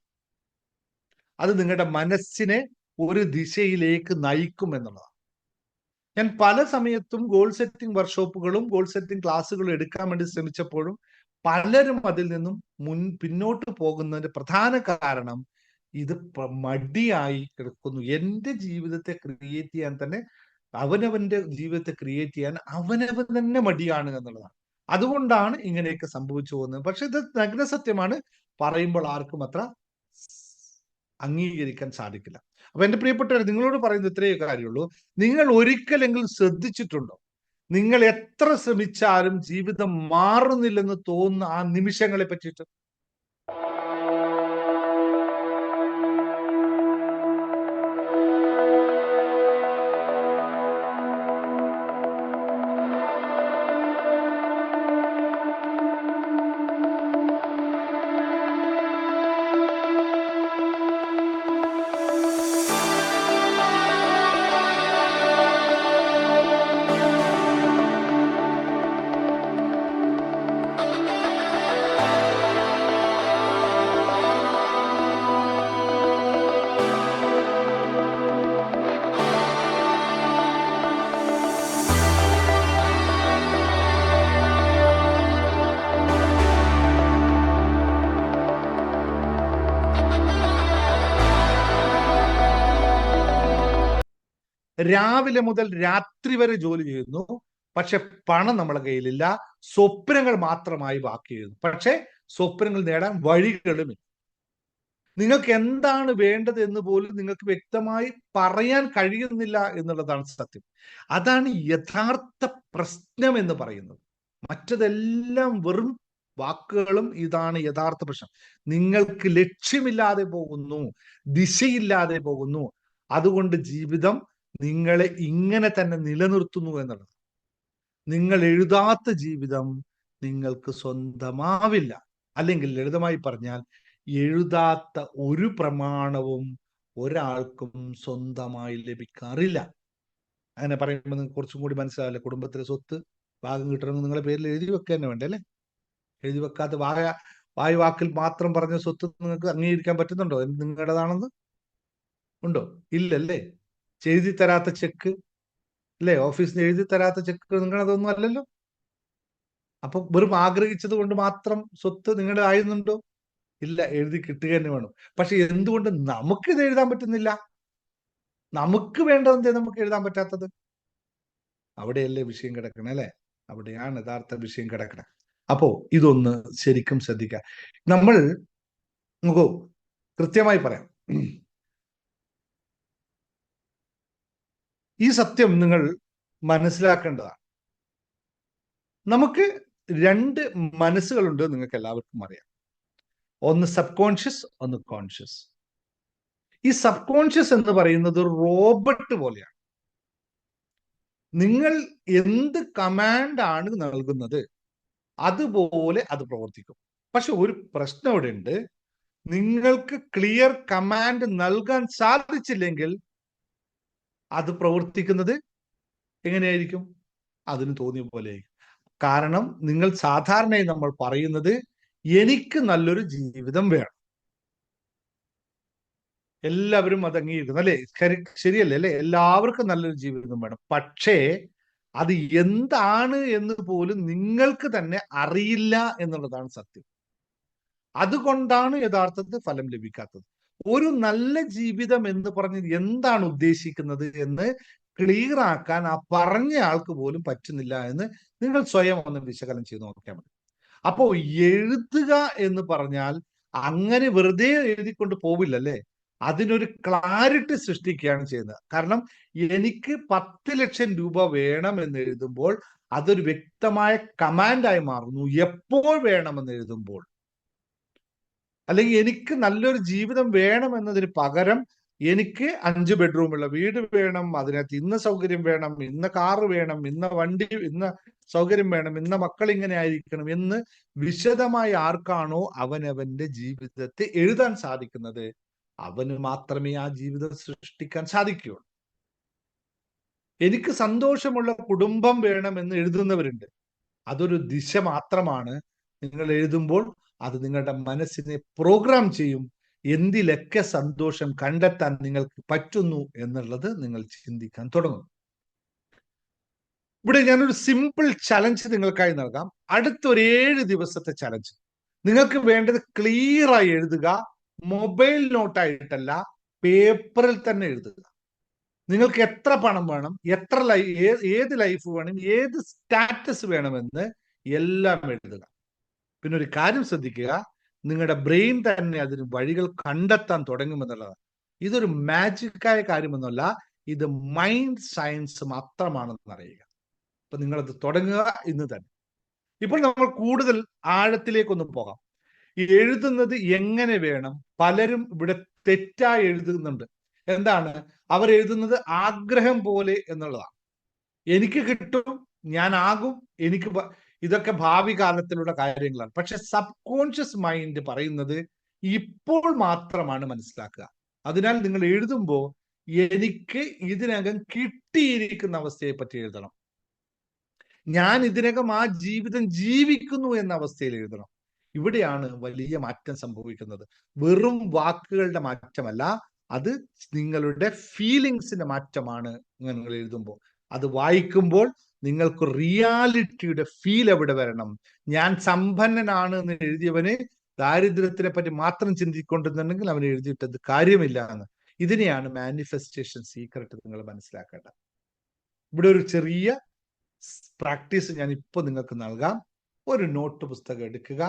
അത് നിങ്ങളുടെ മനസ്സിനെ ഒരു ദിശയിലേക്ക് നയിക്കും എന്നുള്ളതാണ്. ഞാൻ പല സമയത്തും ഗോൾ സെറ്റിംഗ് വർക്ക്ഷോപ്പുകളും ഗോൾ സെറ്റിംഗ് ക്ലാസ്സുകളും എടുക്കാൻ വേണ്ടി ശ്രമിച്ചപ്പോഴും പലരും അതിൽ നിന്നും പിന്നോട്ട് പോകുന്നതിന്റെ പ്രധാന കാരണം ഇത് മടിയായി കിടക്കുന്നു. എൻ്റെ ജീവിതത്തെ ക്രിയേറ്റ് ചെയ്യാൻ തന്നെ, അവനവന്റെ ജീവിതത്തെ ക്രിയേറ്റ് ചെയ്യാൻ അവനവൻ തന്നെ മടിയാണ് എന്നുള്ളതാണ്. അതുകൊണ്ടാണ് ഇങ്ങനെയൊക്കെ സംഭവിച്ചു പോകുന്നത്. പക്ഷെ ഇത് നഗ്നസത്യമാണ്, പറയുമ്പോൾ ആർക്കും അത്ര അംഗീകരിക്കാൻ സാധിക്കില്ല. അപ്പൊ എന്റെ പ്രിയപ്പെട്ടവർ, നിങ്ങളോട് പറയുന്നത് ഇത്രയേ കാര്യമുള്ളൂ. നിങ്ങൾ ഒരിക്കലെങ്കിലും ശ്രദ്ധിച്ചിട്ടുണ്ടോ, നിങ്ങൾ എത്ര ശ്രമിച്ചാലും ജീവിതം മാറുന്നില്ലെന്ന് തോന്നുന്ന ആ നിമിഷങ്ങളെ പറ്റിയിട്ട്? രാവിലെ മുതൽ രാത്രി വരെ ജോലി ചെയ്യുന്നു, പക്ഷെ പണം നമ്മളെ കയ്യിലില്ല. സ്വപ്നങ്ങൾ മാത്രമായി ബാക്കി ചെയ്യുന്നു, പക്ഷെ സ്വപ്നങ്ങൾ നേടാൻ വഴികളുമില്ല. നിങ്ങൾക്ക് എന്താണ് വേണ്ടത് എന്ന് പോലും നിങ്ങൾക്ക് വ്യക്തമായി പറയാൻ കഴിയുന്നില്ല എന്നുള്ളതാണ് സത്യം. അതാണ് യഥാർത്ഥ പ്രശ്നം എന്ന് പറയുന്നത്. മറ്റതെല്ലാം വെറും വാക്കുകളും. ഇതാണ് യഥാർത്ഥ പ്രശ്നം. നിങ്ങൾക്ക് ലക്ഷ്യമില്ലാതെ പോകുന്നു, ദിശയില്ലാതെ പോകുന്നു. അതുകൊണ്ട് ജീവിതം നിങ്ങളെ ഇങ്ങനെ തന്നെ നിലനിർത്തുന്നു എന്നുള്ളത്. നിങ്ങൾ എഴുതാത്ത ജീവിതം നിങ്ങൾക്ക് സ്വന്തമാവില്ല. അല്ലെങ്കിൽ ലളിതമായി പറഞ്ഞാൽ, എഴുതാത്ത ഒരു പ്രമാണവും ഒരാൾക്കും സ്വന്തമായി ലഭിക്കാറില്ല. അങ്ങനെ പറയുമ്പോൾ നിങ്ങൾക്ക് കുറച്ചും കൂടി മനസ്സിലാവില്ല. കുടുംബത്തിലെ സ്വത്ത് ഭാഗം കിട്ടണമെന്ന് നിങ്ങളുടെ പേരിൽ എഴുതി വെക്കുക തന്നെ വേണ്ടേ അല്ലേ? എഴുതി വെക്കാത്ത വായു വാക്കിൽ മാത്രം പറഞ്ഞ സ്വത്ത് നിങ്ങൾക്ക് അംഗീകരിക്കാൻ പറ്റുന്നുണ്ടോ നിങ്ങളുടേതാണെന്ന്? ഉണ്ടോ? ഇല്ലല്ലേ? എഴുതി തരാത്ത ചെക്ക് അല്ലേ, ഓഫീസിൽ നിന്ന് എഴുതി തരാത്ത ചെക്ക് നിങ്ങളതൊന്നും അല്ലല്ലോ. അപ്പൊ വെറും ആഗ്രഹിച്ചത് കൊണ്ട് മാത്രം സ്വത്ത് നിങ്ങളുടെ ആയിരുന്നുണ്ടോ? ഇല്ല, എഴുതി കിട്ടുക തന്നെ വേണം. പക്ഷെ എന്തുകൊണ്ട് നമുക്കിത് എഴുതാൻ പറ്റുന്നില്ല? നമുക്ക് വേണ്ടതെന്തേ നമുക്ക് എഴുതാൻ പറ്റാത്തത്? അവിടെയല്ലേ വിഷയം കിടക്കണേ അല്ലെ? അവിടെയാണ് യഥാർത്ഥ വിഷയം കിടക്കണേ. അപ്പോ ഇതൊന്ന് ശരിക്കും ശ്രദ്ധിക്കുക. നമ്മൾ നോക്കൂ, കൃത്യമായി പറയാം, ഈ സത്യം നിങ്ങൾ മനസ്സിലാക്കേണ്ടതാണ്. നമുക്ക് രണ്ട് മനസ്സുകളുണ്ട്, നിങ്ങൾക്ക് എല്ലാവർക്കും അറിയാം. ഒന്ന് സബ് കോൺഷ്യസ്, ഒന്ന് കോൺഷ്യസ്. ഈ സബ് കോൺഷ്യസ് എന്ന് പറയുന്നത് റോബോട്ട് പോലെയാണ്. നിങ്ങൾ എന്ത് കമാൻഡ് ആണ് നൽകുന്നത് അതുപോലെ അത് പ്രവർത്തിക്കും. പക്ഷെ ഒരു പ്രശ്നം ഇവിടെ ഉണ്ട്. നിങ്ങൾക്ക് ക്ലിയർ കമാൻഡ് നൽകാൻ സാധിച്ചില്ലെങ്കിൽ അത് പ്രവർത്തിക്കുന്നത് എങ്ങനെയായിരിക്കും? അതിന് തോന്നിയ പോലെ ആയിരിക്കും. കാരണം നിങ്ങൾ സാധാരണയായി നമ്മൾ പറയുന്നത്, എനിക്ക് നല്ലൊരു ജീവിതം വേണം. എല്ലാവരും അത് അംഗീകരിക്കുന്നു അല്ലെ? ശരിയല്ലേ അല്ലെ? എല്ലാവർക്കും നല്ലൊരു ജീവിതം വേണം. പക്ഷേ അത് എന്താണ് എന്ന് പോലും നിങ്ങൾക്ക് തന്നെ അറിയില്ല എന്നുള്ളതാണ് സത്യം. അതുകൊണ്ടാണ് യഥാർത്ഥത്തിൽ ഫലം ലഭിക്കാത്തത്. ഒരു നല്ല ജീവിതം എന്ന് പറഞ്ഞ് എന്താണ് ഉദ്ദേശിക്കുന്നത് എന്ന് ക്ലിയർ ആക്കാൻ ആ പറഞ്ഞ ആൾക്ക് പോലും പറ്റുന്നില്ല എന്ന് നിങ്ങൾ സ്വയം ഒന്ന് വിശകലനം ചെയ്ത് നോക്കിയാൽ മതി. അപ്പോ എഴുതുക എന്ന് പറഞ്ഞാൽ അങ്ങനെ വെറുതെ എഴുതിക്കൊണ്ട് പോവില്ലല്ലേ? അതിനൊരു ക്ലാരിറ്റി സൃഷ്ടിക്കുകയാണ് ചെയ്യുന്നത്. കാരണം എനിക്ക് 10 ലക്ഷം രൂപ വേണം എന്ന് എഴുതുമ്പോൾ അതൊരു വ്യക്തമായ കമാൻഡായി മാറുന്നു. എപ്പോൾ വേണമെന്ന് എഴുതുമ്പോൾ, അല്ലെങ്കിൽ എനിക്ക് നല്ലൊരു ജീവിതം വേണം എന്നതിന് പകരം എനിക്ക് 5 ബെഡ്റൂമുള്ള വീട് വേണം, അതിനകത്ത് ഇന്ന സൗകര്യം വേണം, ഇന്ന കാറ് വേണം, ഇന്ന വണ്ടി, ഇന്ന സൗകര്യം വേണം, ഇന്ന മക്കൾ ഇങ്ങനെ ആയിരിക്കണം എന്ന് വിശദമായി ആർക്കാണോ അവനവന്റെ ജീവിതത്തെ എഴുതാൻ സാധിക്കുന്നത്, അവന് മാത്രമേ ആ ജീവിതം സൃഷ്ടിക്കാൻ സാധിക്കുകയുള്ളൂ. എനിക്ക് സന്തോഷമുള്ള കുടുംബം വേണം എന്ന് എഴുതുന്നവരുണ്ട്. അതൊരു ദിശ മാത്രമാണ്. നിങ്ങൾ എഴുതുമ്പോൾ അത് നിങ്ങളുടെ മനസ്സിനെ പ്രോഗ്രാം ചെയ്യും. എന്തിലൊക്കെ സന്തോഷം കണ്ടെത്താൻ നിങ്ങൾക്ക് പറ്റുന്നു എന്നുള്ളത് നിങ്ങൾ ചിന്തിക്കാൻ തുടങ്ങും. ഇവിടെ ഞാനൊരു സിമ്പിൾ ചലഞ്ച് നിങ്ങൾക്കായി നൽകാം. അടുത്ത ഒരു 7 ദിവസത്തെ ചലഞ്ച്. നിങ്ങൾക്ക് വേണ്ടത് ക്ലിയറായി എഴുതുക. മൊബൈൽ നോട്ടായിട്ടല്ല, പേപ്പറിൽ തന്നെ എഴുതുക. നിങ്ങൾക്ക് എത്ര പണം വേണം, എത്ര ഏത് ലൈഫ് വേണം, ഏത് സ്റ്റാറ്റസ് വേണമെന്ന് എല്ലാം എഴുതുക. പിന്നെ ഒരു കാര്യം ശ്രദ്ധിക്കുക, നിങ്ങളുടെ ബ്രെയിൻ തന്നെ അതിന് വഴികൾ കണ്ടെത്താൻ തുടങ്ങുമെന്നുള്ളതാണ്. ഇതൊരു മാജിക്കായ കാര്യമൊന്നുമല്ല, ഇത് മൈൻഡ് സയൻസ് മാത്രമാണെന്ന് അറിയുക. അപ്പൊ നിങ്ങളത് തുടങ്ങുക ഇന്ന് തന്നെ. ഇപ്പോൾ നമ്മൾ കൂടുതൽ ആഴത്തിലേക്കൊന്ന് പോകാം. ഈ എഴുതുന്നത് എങ്ങനെ വേണം? പലരും ഇവിടെ തെറ്റായി എഴുതുന്നുണ്ട്. എന്താണ് അവർ എഴുതുന്നത്? ആഗ്രഹം പോലെ എന്നുള്ളതാണ്. എനിക്ക് കിട്ടും, ഞാൻ ആകും, എനിക്ക് ഇതൊക്കെ ഭാവി കാലത്തിലുള്ള കാര്യങ്ങളാണ്. പക്ഷെ സബ് കോൺഷ്യസ് മൈൻഡ് പറയുന്നത് ഇപ്പോൾ മാത്രമാണ് മനസ്സിലാക്കുക. അതിനാൽ നിങ്ങൾ എഴുതുമ്പോൾ എനിക്ക് ഇതിനകം കിട്ടിയിരിക്കുന്ന അവസ്ഥയെ പറ്റി എഴുതണം. ഞാൻ ഇതിനകം ആ ജീവിതം ജീവിക്കുന്നു എന്ന അവസ്ഥയിൽ എഴുതണം. ഇവിടെയാണ് വലിയ മാറ്റം സംഭവിക്കുന്നത്. വെറും വാക്കുകളുടെ മാറ്റമല്ല, അത് നിങ്ങളുടെ ഫീലിങ്സിന്റെ മാറ്റമാണ്. നിങ്ങൾ എഴുതുമ്പോൾ, അത് വായിക്കുമ്പോൾ നിങ്ങൾക്ക് റിയാലിറ്റിയുടെ ഫീൽ എവിടെ വരണം. ഞാൻ സമ്പന്നനാണ് എന്ന് എഴുതിയവന് ദാരിദ്ര്യത്തിനെ പറ്റി മാത്രം ചിന്തിക്കൊണ്ടിരുന്നുണ്ടെങ്കിൽ അവൻ എഴുതിയിട്ടത് കാര്യമില്ല എന്ന്. ഇതിനെയാണ് മാനിഫെസ്റ്റേഷൻ സീക്രട്ട് നിങ്ങൾ മനസ്സിലാക്കേണ്ടത്. ഇവിടെ ഒരു ചെറിയ പ്രാക്ടീസ് ഞാൻ ഇപ്പോൾ നിങ്ങൾക്ക് നൽകാം. ഒരു നോട്ട് പുസ്തകം എടുക്കുക,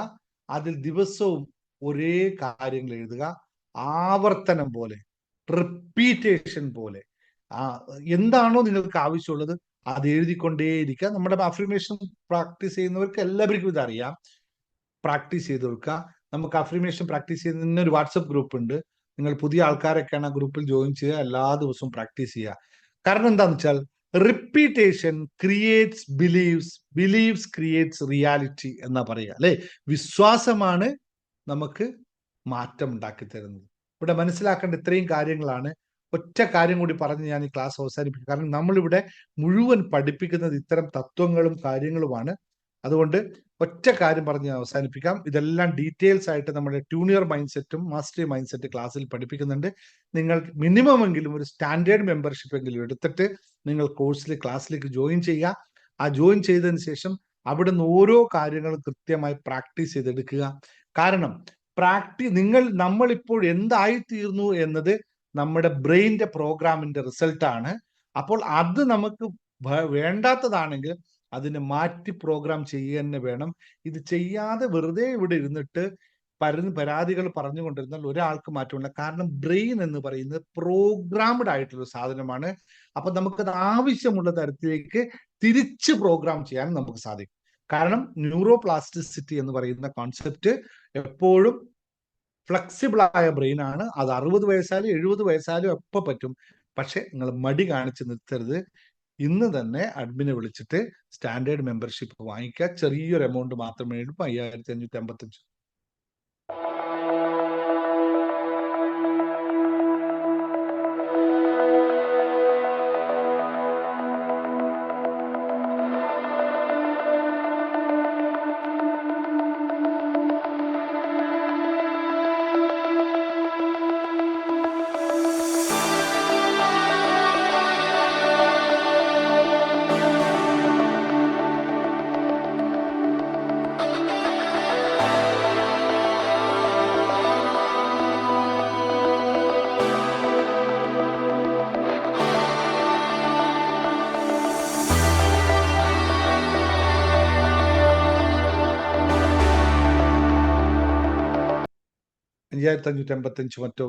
അതിൽ ദിവസവും ഒരേ കാര്യങ്ങൾ എഴുതുക. ആവർത്തനം പോലെ, റിപ്പീറ്റേഷൻ പോലെ. എന്താണോ നിങ്ങൾക്ക് ആവശ്യമുള്ളത് അത് എഴുതിക്കൊണ്ടേയിരിക്കുക. നമ്മുടെ അഫർമേഷൻ പ്രാക്ടീസ് ചെയ്യുന്നവർക്ക് എല്ലാവർക്കും ഇതറിയാം. പ്രാക്ടീസ് ചെയ്ത് കൊടുക്കുക. നമുക്ക് അഫർമേഷൻ പ്രാക്ടീസ് ചെയ്യുന്നതിന് ഒരു വാട്സപ്പ് ഗ്രൂപ്പ് ഉണ്ട്. നിങ്ങൾ പുതിയ ആൾക്കാരൊക്കെയാണ് ആ ഗ്രൂപ്പിൽ ജോയിൻ ചെയ്യുക. എല്ലാ ദിവസവും പ്രാക്ടീസ് ചെയ്യുക. കാരണം എന്താണെന്ന് വെച്ചാൽ repetition creates believes, believes creates reality എന്നാ പറയുക അല്ലെ. വിശ്വാസമാണ് നമുക്ക് മാറ്റം ഉണ്ടാക്കി തരുന്നത്. ഇവിടെ മനസ്സിലാക്കേണ്ട ഇത്രയും കാര്യങ്ങളാണ്. ഒറ്റ കാര്യം കൂടി പറഞ്ഞ് ഞാൻ ഈ ക്ലാസ് അവസാനിപ്പിക്കും. കാരണം നമ്മളിവിടെ മുഴുവൻ പഠിപ്പിക്കുന്നത് ഇത്തരം തത്വങ്ങളും കാര്യങ്ങളുമാണ്. അതുകൊണ്ട് ഒറ്റ കാര്യം പറഞ്ഞ് അവസാനിപ്പിക്കാം. ഇതെല്ലാം ഡീറ്റെയിൽസ് ആയിട്ട് നമ്മുടെ ട്യൂണിയർ മൈൻഡ് സെറ്റും മാസ്റ്ററി മൈൻഡ് സെറ്റ് ക്ലാസ്സിൽ പഠിപ്പിക്കുന്നുണ്ട്. നിങ്ങൾ മിനിമം എങ്കിലും ഒരു സ്റ്റാൻഡേർഡ് മെമ്പർഷിപ്പ് എങ്കിലും എടുത്തിട്ട് നിങ്ങൾ ക്ലാസ്സിലേക്ക് ജോയിൻ ചെയ്യുക. ആ ജോയിൻ ചെയ്തതിന് ശേഷം അവിടുന്ന് ഓരോ കാര്യങ്ങളും കൃത്യമായി പ്രാക്ടീസ് ചെയ്തെടുക്കുക. കാരണം നമ്മളിപ്പോൾ എന്തായിത്തീർന്നു എന്നത് നമ്മുടെ ബ്രെയിനിന്റെ പ്രോഗ്രാമിന്റെ റിസൾട്ടാണ്. അപ്പോൾ അത് നമുക്ക് വേണ്ടാത്തതാണെങ്കിൽ അതിനെ മാറ്റി പ്രോഗ്രാം ചെയ്യുക തന്നെ വേണം. ഇത് ചെയ്യാതെ വെറുതെ ഇവിടെ ഇരുന്നിട്ട് പരാതികൾ പറഞ്ഞുകൊണ്ടിരുന്നാൽ ഒരാൾക്ക് മാറ്റമില്ല. കാരണം ബ്രെയിൻ എന്ന് പറയുന്നത് പ്രോഗ്രാംഡ് ആയിട്ടുള്ള സാധനമാണ്. അപ്പൊ നമുക്കത് ആവശ്യമുള്ള തരത്തിലേക്ക് തിരിച്ച് പ്രോഗ്രാം ചെയ്യാൻ നമുക്ക് സാധിക്കും. കാരണം ന്യൂറോപ്ലാസ്റ്റിസിറ്റി എന്ന് പറയുന്ന കോൺസെപ്റ്റ് എപ്പോഴും ഫ്ലെക്സിബിൾ ആയ ബ്രെയിൻ ആണ്. അത് 60 വയസ്സായാലും 70 വയസ്സായാലും എപ്പോൾ പറ്റും. പക്ഷെ നിങ്ങൾ മടി കാണിച്ച് നിർത്തരുത്. ഇന്ന് തന്നെ അഡ്മിനെ വിളിച്ചിട്ട് സ്റ്റാൻഡേർഡ് മെമ്പർഷിപ്പ് വാങ്ങിക്കുക. ചെറിയൊരു എമൗണ്ട് മാത്രമേ എടുക്കും, 5555. $5555 മറ്റോ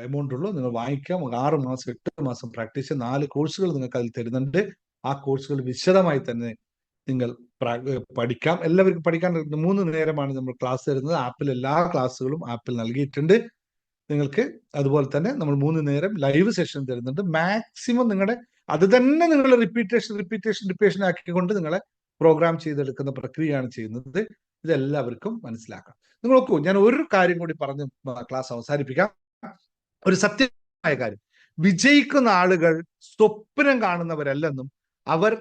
എമൗണ്ട് ഉള്ളൂ. നിങ്ങൾ വാങ്ങിക്കാം. 6 മാസം 8 മാസം പ്രാക്ടീസ് 4 കോഴ്സുകൾ നിങ്ങൾക്ക് അതിൽ തരുന്നുണ്ട്. ആ കോഴ്സുകൾ വിശദമായി തന്നെ നിങ്ങൾ പഠിക്കാം. എല്ലാവർക്കും പഠിക്കാൻ 3 നേരമാണ് നമ്മൾ ക്ലാസ് തരുന്നത്. ആപ്പിൽ എല്ലാ ക്ലാസ്സുകളും ആപ്പിൽ നൽകിയിട്ടുണ്ട് നിങ്ങൾക്ക്. അതുപോലെ തന്നെ നമ്മൾ 3 നേരം ലൈവ് സെഷൻ തരുന്നുണ്ട്. മാക്സിമം അത് തന്നെ നിങ്ങൾ റിപ്പീറ്റേഷൻ ആക്കിക്കൊണ്ട് നിങ്ങളെ പ്രോഗ്രാം ചെയ്തെടുക്കുന്ന പ്രക്രിയയാണ് ചെയ്യുന്നത്. ഇതെല്ലാവർക്കും മനസ്സിലാക്കാം. നിങ്ങൾ നോക്കൂ, ഞാൻ ഒരു കാര്യം കൂടി പറഞ്ഞ് ക്ലാസ് അവസാനിപ്പിക്കാം. ഒരു സത്യമായ കാര്യം, വിജയിക്കുന്ന ആളുകൾ സ്വപ്നം കാണുന്നവരല്ലെന്നും അവർ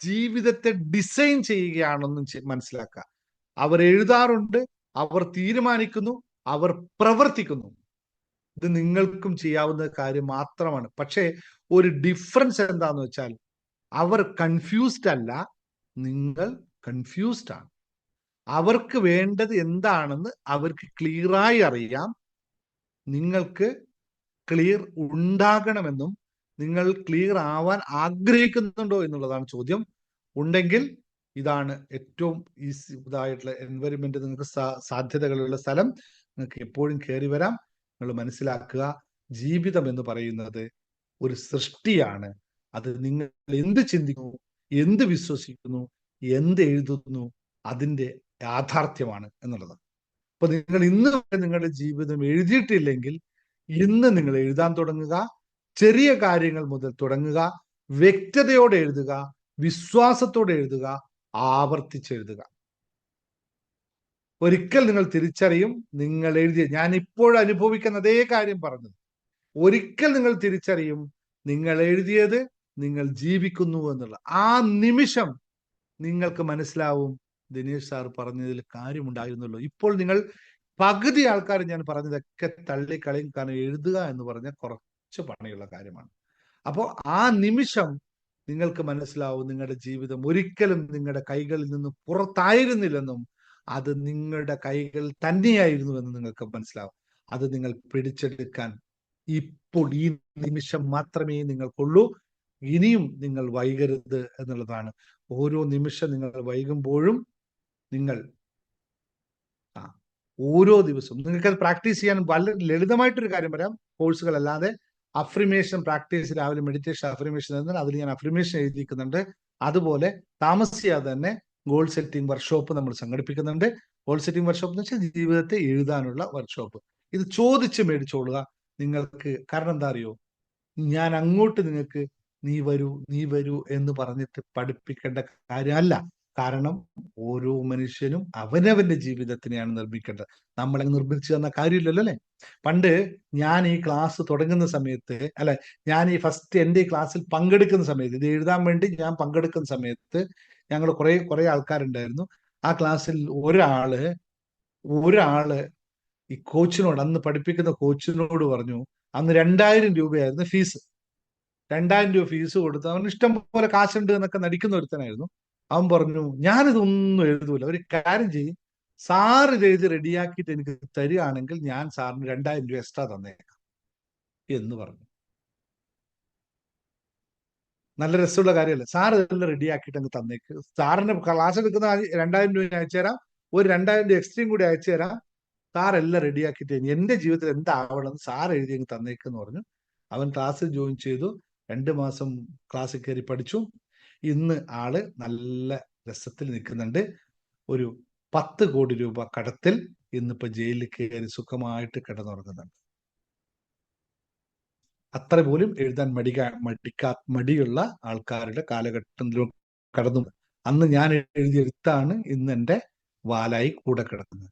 ജീവിതത്തെ ഡിസൈൻ ചെയ്യുകയാണെന്നും മനസ്സിലാക്കുക. അവർ എഴുതാറുണ്ട്, അവർ തീരുമാനിക്കുന്നു, അവർ പ്രവർത്തിക്കുന്നു. ഇത് നിങ്ങൾക്കും ചെയ്യാവുന്ന കാര്യം മാത്രമാണ്. പക്ഷേ ഒരു ഡിഫറൻസ് എന്താന്ന് വെച്ചാൽ, അവർ കൺഫ്യൂസ്ഡ് അല്ല, നിങ്ങൾ കൺഫ്യൂസ്ഡ് ആണ്. അവർക്ക് വേണ്ടത് എന്താണെന്ന് അവർക്ക് ക്ലിയറായി അറിയാം. നിങ്ങൾക്ക് ക്ലിയർ ഉണ്ടാകണമെന്നും നിങ്ങൾ ക്ലിയർ ആവാൻ ആഗ്രഹിക്കുന്നുണ്ടോ എന്നുള്ളതാണ് ചോദ്യം. ഉണ്ടെങ്കിൽ ഇതാണ് ഏറ്റവും ഈസി ഇതായിട്ടുള്ള എൻവയറമെന്റ്, നിങ്ങൾക്ക് സാധ്യതകളുള്ള സ്ഥലം. നിങ്ങൾക്ക് എപ്പോഴും കയറി വരാം. നിങ്ങൾ മനസ്സിലാക്കുക, ജീവിതം എന്ന് പറയുന്നത് ഒരു സൃഷ്ടിയാണ്. അത് നിങ്ങൾ എന്ത് ചിന്തിക്കുന്നു, എന്ത് വിശ്വസിക്കുന്നു, എന്ത് എഴുതുന്നു, അതിൻ്റെ യാഥാർത്ഥ്യമാണ് എന്നുള്ളത്. അപ്പൊ നിങ്ങൾ ഇന്ന് വരെ നിങ്ങളുടെ ജീവിതം എഴുതിയിട്ടില്ലെങ്കിൽ ഇന്ന് നിങ്ങൾ എഴുതാൻ തുടങ്ങുക. ചെറിയ കാര്യങ്ങൾ മുതൽ തുടങ്ങുക. വ്യക്തതയോടെ എഴുതുക, വിശ്വാസത്തോടെ എഴുതുക, ആവർത്തിച്ചെഴുതുക. ഒരിക്കൽ നിങ്ങൾ തിരിച്ചറിയും, നിങ്ങൾ എഴുതിയ, ഞാൻ ഇപ്പോൾ അനുഭവിക്കുന്ന അതേ കാര്യം പറഞ്ഞത്, ഒരിക്കൽ നിങ്ങൾ തിരിച്ചറിയും നിങ്ങൾ എഴുതിയത് നിങ്ങൾ ജീവിക്കുന്നു എന്നുള്ള ആ നിമിഷം നിങ്ങൾക്ക് മനസ്സിലാവും, ദിനേശ് സാർ പറഞ്ഞതിൽ കാര്യമുണ്ടായിരുന്നല്ലോ. ഇപ്പോൾ നിങ്ങൾ പകുതി ആൾക്കാർ ഞാൻ പറഞ്ഞതൊക്കെ തള്ളിക്കളയും. കാരണം എഴുതുക എന്ന് പറഞ്ഞ കുറച്ച് പണിയുള്ള കാര്യമാണ്. അപ്പോൾ ആ നിമിഷം നിങ്ങൾക്ക് മനസ്സിലാവും, നിങ്ങളുടെ ജീവിതം ഒരിക്കലും നിങ്ങളുടെ കൈകളിൽ നിന്ന് പുറത്തായിരുന്നില്ലെന്നും അത് നിങ്ങളുടെ കൈകൾ തന്നെയായിരുന്നു എന്ന് നിങ്ങൾക്ക് മനസ്സിലാവും. അത് നിങ്ങൾ പിടിച്ചെടുക്കാൻ ഇപ്പോൾ ഈ നിമിഷം മാത്രമേ നിങ്ങൾക്കുള്ളൂ. ഇനിയും നിങ്ങൾ വൈകരുത് എന്നുള്ളതാണ്. ഓരോ നിമിഷം നിങ്ങൾ വൈകുമ്പോഴും നിങ്ങൾ ഓരോ ദിവസവും നിങ്ങൾക്കത് പ്രാക്ടീസ് ചെയ്യാൻ വളരെ ലളിതമായിട്ടൊരു കാര്യം പറയാം. കോഴ്സുകളല്ലാതെ അഫ്രിമേഷൻ പ്രാക്ടീസ്, രാവിലെ മെഡിറ്റേഷൻ അഫ്രിമേഷൻ എന്നാൽ അതിൽ ഞാൻ അഫ്രിമേഷൻ എഴുതിക്കുന്നുണ്ട്. അതുപോലെ താമസിയാതെ തന്നെ ഗോൾ സെറ്റിംഗ് വർക്ക്ഷോപ്പ് നമ്മൾ സംഘടിപ്പിക്കുന്നുണ്ട്. ഗോൾ സെറ്റിംഗ് വർക്ക്ഷോപ്പ് എന്ന് വെച്ചാൽ ജീവിതത്തെ എഴുതാനുള്ള വർക്ക്ഷോപ്പ്. ഇത് ചോദിച്ച് മേടിച്ചോളുക നിങ്ങൾക്ക്. കാരണം എന്താ അറിയോ, ഞാൻ അങ്ങോട്ട് നിങ്ങൾക്ക് നീ വരൂ നീ വരൂ എന്ന് പറഞ്ഞിട്ട് പഠിപ്പിക്കേണ്ട കാര്യമല്ല. കാരണം ഓരോ മനുഷ്യനും അവനവന്റെ ജീവിതത്തിനെയാണ് നിർമ്മിക്കേണ്ടത്. നമ്മളെ നിർമ്മിച്ചു തന്ന കാര്യമില്ലല്ലോ അല്ലെ. പണ്ട് ഞാൻ ഈ ക്ലാസ് തുടങ്ങുന്ന സമയത്ത്, അല്ലെ, ഞാൻ ഈ ഫസ്റ്റ് എൻ്റെ ഈ ക്ലാസ്സിൽ പങ്കെടുക്കുന്ന സമയത്ത്, ഇത് എഴുതാൻ വേണ്ടി ഞാൻ പങ്കെടുക്കുന്ന സമയത്ത് ഞങ്ങൾ കുറെ ആൾക്കാരുണ്ടായിരുന്നു. ആ ക്ലാസ്സിൽ ഒരാള് ഈ കോച്ചിനോട്, അന്ന് പഠിപ്പിക്കുന്ന കോച്ചിനോട് പറഞ്ഞു, അന്ന് 2000 രൂപയായിരുന്നു ഫീസ്. 2000 രൂപ ഫീസ് കൊടുത്ത് അവന് ഇഷ്ടം പോലെ കാശുണ്ട് എന്നൊക്കെ നടിക്കുന്ന ഒരുത്തനായിരുന്നു. അവൻ പറഞ്ഞു, ഞാനിതൊന്നും എഴുതൂല, ഒരു കാര്യം ചെയ്യും, സാർ ഇത് എഴുതി റെഡിയാക്കിയിട്ട് എനിക്ക് തരികയാണെങ്കിൽ ഞാൻ സാറിന് 2000 രൂപ എക്സ്ട്രാ തന്നേക്കാം എന്ന് പറഞ്ഞു. നല്ല രസമുള്ള കാര്യമല്ലേ? സാർ ഇതെല്ലാം റെഡിയാക്കിയിട്ട് അങ്ങ് തന്നേക്ക്, സാറിന് ക്ലാസ് എടുക്കുന്ന 2000 രൂപ അയച്ചു തരാം, ഒരു 2000 രൂപ എക്സ്ട്രയും കൂടി അയച്ചു തരാം, സാർ എല്ലാം റെഡിയാക്കിയിട്ട് എന്റെ ജീവിതത്തിൽ എന്താവണം സാർ എഴുതി അങ്ങ് തന്നേക്കെന്ന് പറഞ്ഞു. അവൻ ക്ലാസ്സിൽ ജോയിൻ ചെയ്തു. 2 മാസം ക്ലാസ്സിൽ കയറി പഠിച്ചു. ഇന്ന് ആള് നല്ല രസത്തിൽ നിൽക്കുന്നുണ്ട്. ഒരു 10 കോടി രൂപ കടത്തിൽ ഇന്നിപ്പോ ജയിലിൽ കയറി സുഖമായിട്ട് കിടന്നുറങ്ങുന്നുണ്ട്. അത്ര പോലും എഴുതാൻ മടിയുള്ള ആൾക്കാരുടെ കാലഘട്ടത്തിലും കടന്നു. അന്ന് ഞാൻ എഴുതിയ എഴുത്താണ് ഇന്ന് എൻ്റെ വാലായി കൂടെ കിടക്കുന്നത്.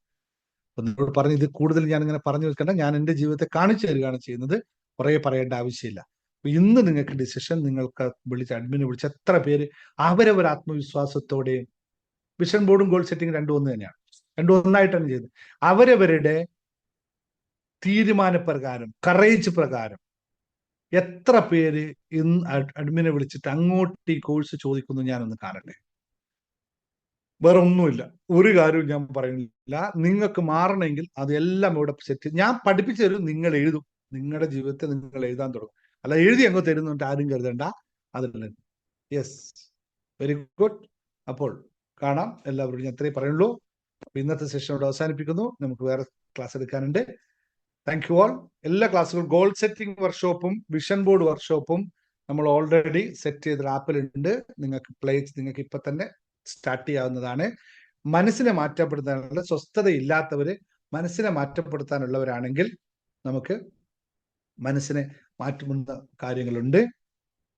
അപ്പൊ നിങ്ങളോട് പറഞ്ഞ് ഇത് കൂടുതൽ ഞാൻ ഇങ്ങനെ പറഞ്ഞു വെക്കണ്ട, ഞാൻ എൻ്റെ ജീവിതത്തെ കാണിച്ചു തരികയാണ് ചെയ്യുന്നത്. കുറെ പറയേണ്ട ആവശ്യമില്ല. ഇന്ന് നിങ്ങൾക്ക് ഡിസിഷൻ, നിങ്ങൾക്ക് അഡ്മിനെ വിളിച്ച് എത്ര പേര് അവരവർ ആത്മവിശ്വാസത്തോടെ, വിഷൻ ബോർഡും ഗോൾ സെറ്റിംഗ് രണ്ടും ഒന്ന് തന്നെയാണ്, രണ്ടും ഒന്നായിട്ടാണ് ചെയ്തത്. അവരവരുടെ തീരുമാനപ്രകാരം, കറേജ് പ്രകാരം എത്ര പേര് ഇന്ന് അഡ്മിനെ വിളിച്ചിട്ട് അങ്ങോട്ട് ഈ കോഴ്സ് ചോദിക്കുന്നു ഞാനൊന്ന് കാണട്ടെ. വേറെ ഒന്നുമില്ല, ഒരു കാര്യവും ഞാൻ പറയുന്നില്ല. നിങ്ങൾക്ക് മാറണമെങ്കിൽ അതെല്ലാം ഇവിടെ സെറ്റ്, ഞാൻ പഠിപ്പിച്ചു തരും, നിങ്ങൾ എഴുതും. നിങ്ങളുടെ ജീവിതത്തെ നിങ്ങൾ എഴുതാൻ തുടങ്ങും. അല്ല എഴുതി അങ്ങ് തരുന്നുണ്ട് ആരും കരുതണ്ട. അതല്ല. Yes, very good. അപ്പോൾ കാണാം എല്ലാവരോടും. ഞാൻ അത്രേ പറയുള്ളൂ. ഇന്നത്തെ സെഷനോട് അവസാനിപ്പിക്കുന്നു. നമുക്ക് വേറെ ക്ലാസ് എടുക്കാനുണ്ട്. Thank you all. എല്ലാ ക്ലാസ്സുകളും ഗോൾ സെറ്റിംഗ് വർക്ക്ഷോപ്പും വിഷൻ ബോർഡ് വർക്ക്ഷോപ്പും നമ്മൾ ഓൾറെഡി സെറ്റ് ചെയ്ത ആപ്പിലുണ്ട്. നിങ്ങൾക്ക് ഇപ്പൊ തന്നെ സ്റ്റാർട്ട് ചെയ്യാവുന്നതാണ്. മനസ്സിനെ മാറ്റപ്പെടുത്താനുള്ള, സ്വസ്ഥതയില്ലാത്തവര് മനസ്സിനെ മാറ്റപ്പെടുത്താനുള്ളവരാണെങ്കിൽ നമുക്ക് മനസ്സിനെ മാറ്റുന്ന കാര്യങ്ങളുണ്ട്.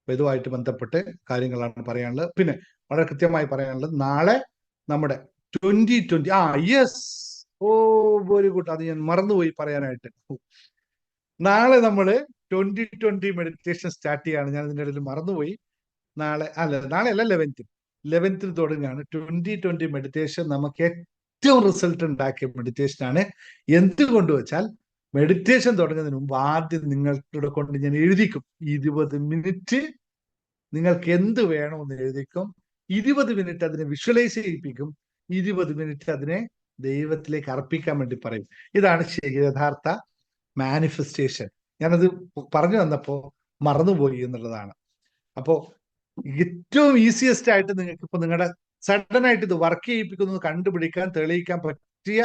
ഇതുമായിട്ട് ബന്ധപ്പെട്ട് കാര്യങ്ങളാണ് പറയാനുള്ളത്. പിന്നെ വളരെ കൃത്യമായി പറയാനുള്ളത്, നാളെ നമ്മുടെ 2020 യെസ്, ഓ വെരി ഗുഡ്, അത് ഞാൻ മറന്നുപോയി പറയാനായിട്ട്. നാളെ നമ്മള് 2020 മെഡിറ്റേഷൻ സ്റ്റാർട്ട് ചെയ്യാണ്. ഞാൻ ഇതിൻ്റെ ഇടയിൽ മറന്നുപോയി. നാളെ അല്ല 11th തുടങ്ങുകയാണ് 2020 മെഡിറ്റേഷൻ. നമുക്ക് ഏറ്റവും റിസൾട്ട് ഉണ്ടാക്കിയ മെഡിറ്റേഷനാണ്. എന്തുകൊണ്ട് വെച്ചാൽ മെഡിറ്റേഷൻ തുടങ്ങുന്നതിന് മുമ്പ് ആദ്യം നിങ്ങളുടെ കൊണ്ട് ഞാൻ എഴുതിക്കും 20 മിനിറ്റ് നിങ്ങൾക്ക് എന്ത് വേണമെന്ന് എഴുതിക്കും. 20 മിനിറ്റ് അതിനെ വിഷ്വലൈസ് ചെയ്യിപ്പിക്കും. 20 മിനിറ്റ് അതിനെ ദൈവത്തിലേക്ക് അർപ്പിക്കാൻ വേണ്ടി പറയും. ഇതാണ് യഥാർത്ഥ മാനിഫെസ്റ്റേഷൻ. ഞാനത് പറഞ്ഞു വന്നപ്പോ മറന്നുപോയി എന്നുള്ളതാണ്. അപ്പോ ഏറ്റവും ഈസിയസ്റ്റ് ആയിട്ട് നിങ്ങൾക്ക് ഇപ്പൊ നിങ്ങളുടെ സഡൻ ആയിട്ട് ഇത് വർക്ക് ചെയ്യിപ്പിക്കുന്നത് കണ്ടുപിടിക്കാൻ തെളിയിക്കാൻ പറ്റിയ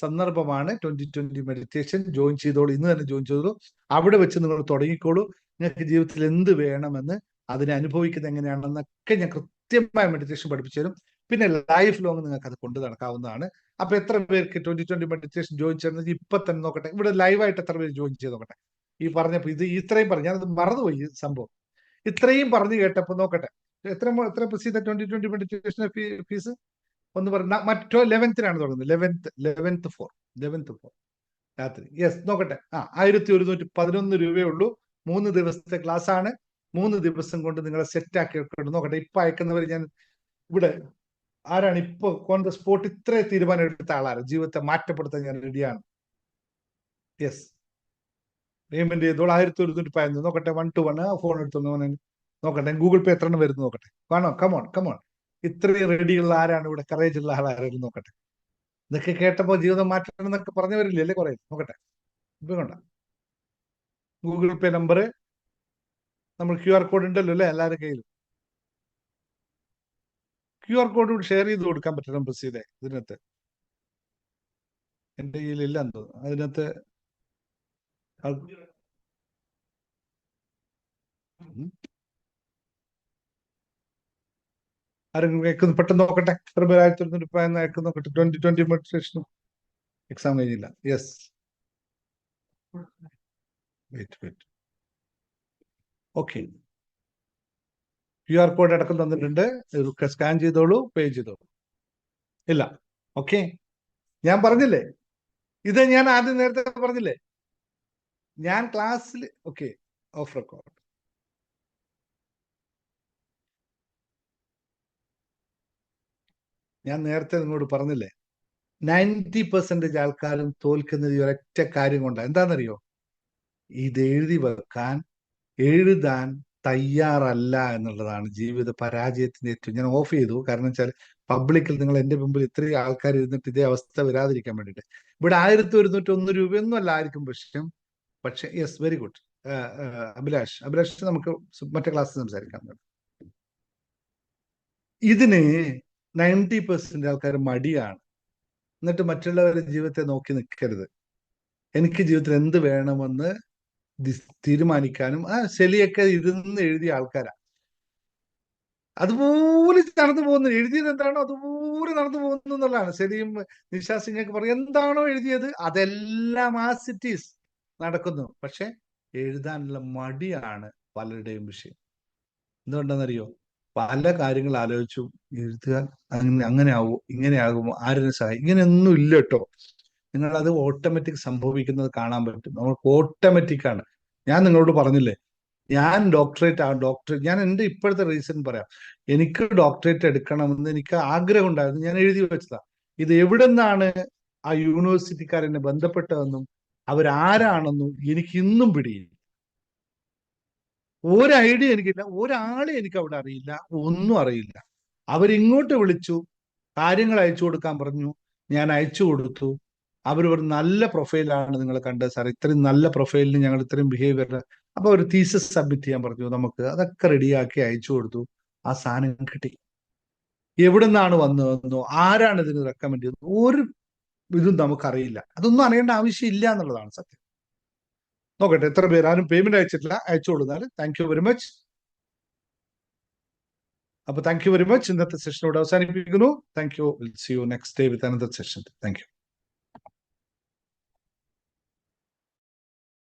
സന്ദർഭമാണ് 2020 മെഡിറ്റേഷൻ. ജോയിൻ ചെയ്തോളൂ, ഇന്ന് തന്നെ ജോയിൻ ചെയ്തോളൂ. അവിടെ വെച്ച് നിങ്ങൾ തുടങ്ങിക്കോളൂ. നിങ്ങൾക്ക് ജീവിതത്തിൽ എന്ത് വേണമെന്ന് അതിനെ അനുഭവിക്കുന്നത് എങ്ങനെയാണെന്നൊക്കെ ഞാൻ കൃത്യമായ മെഡിറ്റേഷൻ പഠിപ്പിച്ചു തരും. പിന്നെ ലൈഫ് ലോങ് നിങ്ങൾക്ക് അത് കൊണ്ടു നടക്കാവുന്നതാണ്. അപ്പൊ എത്ര പേർക്ക് 2020 മെഡിറ്റേഷൻ ജോയിൻ ചെയ്യുന്നത് ഇപ്പൊ തന്നെ നോക്കട്ടെ. ഇവിടെ ലൈവായിട്ട് എത്ര പേര് ജോയിൻ ചെയ്ത് നോക്കട്ടെ. ഈ പറഞ്ഞപ്പോ ഇത് ഇത്രയും പറഞ്ഞു, ഞാനത് മറന്നുപോയി ഈ സംഭവം. ഇത്രയും പറഞ്ഞു കേട്ടപ്പോ നോക്കട്ടെ എത്ര പ്രസിദ്ധ 2020 മെഡിറ്റേഷൻ ഫീസ് ഒന്ന് പറഞ്ഞ. മറ്റോ 11th തുടങ്ങുന്നത്. 11th 4 രാത്രി. യെസ്, നോക്കട്ടെ. 1111 രൂപയേ ഉള്ളൂ. 3 ദിവസത്തെ ക്ലാസ് ആണ്. 3 ദിവസം കൊണ്ട് നിങ്ങളെ സെറ്റ് ആക്കി വെക്കണം. നോക്കട്ടെ, ഇപ്പൊ അയക്കുന്നവർ ഞാൻ ഇവിടെ ആരാണ് ഇപ്പൊ ഓൺ ദ സ്പോട്ട് ഇത്ര തീരുമാനം എടുത്ത ആളാണ്. ജീവിതത്തെ മാറ്റപ്പെടുത്താൻ ഞാൻ റെഡിയാണ്. യെസ്, പേയ്മെന്റ് ചെയ്തോളൂ. 1115 നോക്കട്ടെ. 1 to 1 ഫോൺ എടുത്തു നോക്കട്ടെ. ഗൂഗിൾ പേ എത്ര വരുന്നു നോക്കട്ടെ. കാണോ? കമോൺ. ഇത്രയും റെഡിയുള്ള ആരാണ് ഇവിടെ? കറേജ് ഉള്ള ആളാരും നോക്കട്ടെ. ഇതൊക്കെ കേട്ടപ്പോ ജീവിതം മാറ്റണം എന്നൊക്കെ പറഞ്ഞു വരില്ലേ കുറെ? നോക്കട്ടെ. ഇപ്പൊ കൊണ്ട ഗൂഗിൾ പേ നമ്പർ, നമ്മൾ QR കോഡ് ഉണ്ടല്ലോ അല്ലെ എല്ലാവരുടെ കയ്യിലും. QR കോഡ് ഷെയർ ചെയ്ത് കൊടുക്കാൻ പറ്റണം പ്രസിദ്ധ. ഇതിനകത്ത് എന്റെ കയ്യിലില്ല എന്തോ. അതിനകത്ത് ആരെങ്കിലും കേൾക്കുന്നു? പെട്ടെന്ന് നോക്കട്ടെ. എത്ര പേര് 1115 അയക്കുന്നു നോക്കട്ടെ. 2020 മെഡിറ്റേഷൻ എക്സാം കഴിഞ്ഞില്ല. Yes, wait. Okay, QR code അടക്കം തന്നിട്ടുണ്ട്. സ്കാൻ ചെയ്തോളൂ, പേ ചെയ്തോളൂ. ഇല്ല, ഓക്കെ. ഞാൻ പറഞ്ഞില്ലേ, ഇത് ഞാൻ ആദ്യം നേരത്തെ പറഞ്ഞില്ലേ, ഞാൻ ക്ലാസ്സിൽ. Okay, of record. ഞാൻ നേരത്തെ നിങ്ങളോട് പറഞ്ഞില്ലേ, 90% ആൾക്കാരും തോൽക്കുന്നത് ഈ ഒരൊറ്റ കാര്യം കൊണ്ടാണ്. എന്താണെന്നറിയോ? ഇത് എഴുതാൻ തയ്യാറല്ല എന്നുള്ളതാണ് ജീവിത പരാജയത്തിന്റെ ഏറ്റവും. ഞാൻ ഓഫ് ചെയ്തു, കാരണം വെച്ചാൽ പബ്ലിക്കിൽ നിങ്ങൾ എന്റെ മുമ്പിൽ ഇത്രയും ആൾക്കാർ ഇരുന്നിട്ട് ഇതേ അവസ്ഥ വരാതിരിക്കാൻ വേണ്ടിയിട്ട്. ഇവിടെ 1101 രൂപയൊന്നും അല്ല ആയിരിക്കും പ്രശ്നം. പക്ഷെ യെസ്, വെരി ഗുഡ് അഭിലാഷ് നമുക്ക് മറ്റേ ക്ലാസ്സിൽ സംസാരിക്കാം. ഇതിന് 90% ആൾക്കാർ മടിയാണ്. എന്നിട്ട് മറ്റുള്ളവരുടെ ജീവിതത്തെ നോക്കി നിൽക്കരുത്. എനിക്ക് ജീവിതത്തിൽ എന്ത് വേണമെന്ന് തീരുമാനിക്കാനും ശലിയൊക്കെ ഇരുന്ന് എഴുതിയ ആൾക്കാരാ. അതുപോലെ നടന്നു പോകുന്നു. എഴുതിയത് എന്താണോ അതുപോലെ നടന്നു പോകുന്നു എന്നുള്ളതാണ്. ശരിയും നിഷാ സിംഗൊക്കെ പറയും, എന്താണോ എഴുതിയത് അതെല്ലാം ആസ് ഇറ്റ് ഈസ് നടക്കുന്നു. പക്ഷെ എഴുതാനുള്ള മടിയാണ് പലരുടെയും വിഷയം. എന്തുകൊണ്ടെന്നറിയോ? പല കാര്യങ്ങൾ ആലോചിച്ചു എഴുതുക. അങ്ങനെ ആവുമോ, ഇങ്ങനെ ആകുമോ, ആരും സഹായം, ഇങ്ങനെയൊന്നും ഇല്ല കേട്ടോ. നിങ്ങളത് ഓട്ടോമാറ്റിക് സംഭവിക്കുന്നത് കാണാൻ പറ്റും. നമുക്ക് ഓട്ടോമാറ്റിക് ആണ്. ഞാൻ നിങ്ങളോട് പറഞ്ഞില്ലേ, ഞാൻ ഡോക്ടറേറ്റ് ഞാൻ എൻ്റെ ഇപ്പോഴത്തെ റീസൺ പറയാം. എനിക്ക് ഡോക്ടറേറ്റ് എടുക്കണമെന്ന് എനിക്ക് ആഗ്രഹം ഉണ്ടായിരുന്നു. ഞാൻ എഴുതി വെച്ചതാ. ഇത് എവിടെ നിന്നാണ് ആ യൂണിവേഴ്സിറ്റിക്കാരെന്നെ ബന്ധപ്പെട്ടതെന്നും അവരാരാണെന്നും എനിക്ക് ഇന്നും പിടിയില്ല. ഒരു ഐഡിയ എനിക്കില്ല. ഒരാളെ എനിക്ക് അവിടെ അറിയില്ല. ഒന്നും അറിയില്ല. അവരിങ്ങോട്ട് വിളിച്ചു, കാര്യങ്ങൾ അയച്ചു കൊടുക്കാൻ പറഞ്ഞു. ഞാൻ അയച്ചു കൊടുത്തു. അവർ ഒരു നല്ല പ്രൊഫൈലാണ് നിങ്ങൾ കണ്ടത് സാർ, ഇത്രയും നല്ല പ്രൊഫൈലിന് ഞങ്ങൾ ഇത്രയും ബിഹേവിയർ. അപ്പൊ ഒരു തീസിസ് സബ്മിറ്റ് ചെയ്യാൻ പറഞ്ഞു. നമുക്ക് അതൊക്കെ റെഡിയാക്കി അയച്ചു കൊടുത്തു. ആ സാധനം കിട്ടി. എവിടെ നിന്നാണ് വന്നതെന്നോ ആരാണ് ഇതിന് റെക്കമെൻഡ് ചെയ്തത് ഒരു ഇതും നമുക്കറിയില്ല. അതൊന്നും അറിയേണ്ട ആവശ്യമില്ല എന്നുള്ളതാണ് സത്യം. നോക്കട്ടെ എത്ര പേര് ആരും പേയ്മെന്റ് അയച്ചിട്ടില്ല. അയച്ചു കൊടുത്താൽ താങ്ക് യു വെരി മച്ച്. അപ്പൊ താങ്ക് യു വെരി മച്ച്. ഇന്നത്തെ സെഷൻ ഇവിടെ അവസാനിപ്പിക്കുന്നു. Thank you. Will see you next day with another session. Thank U.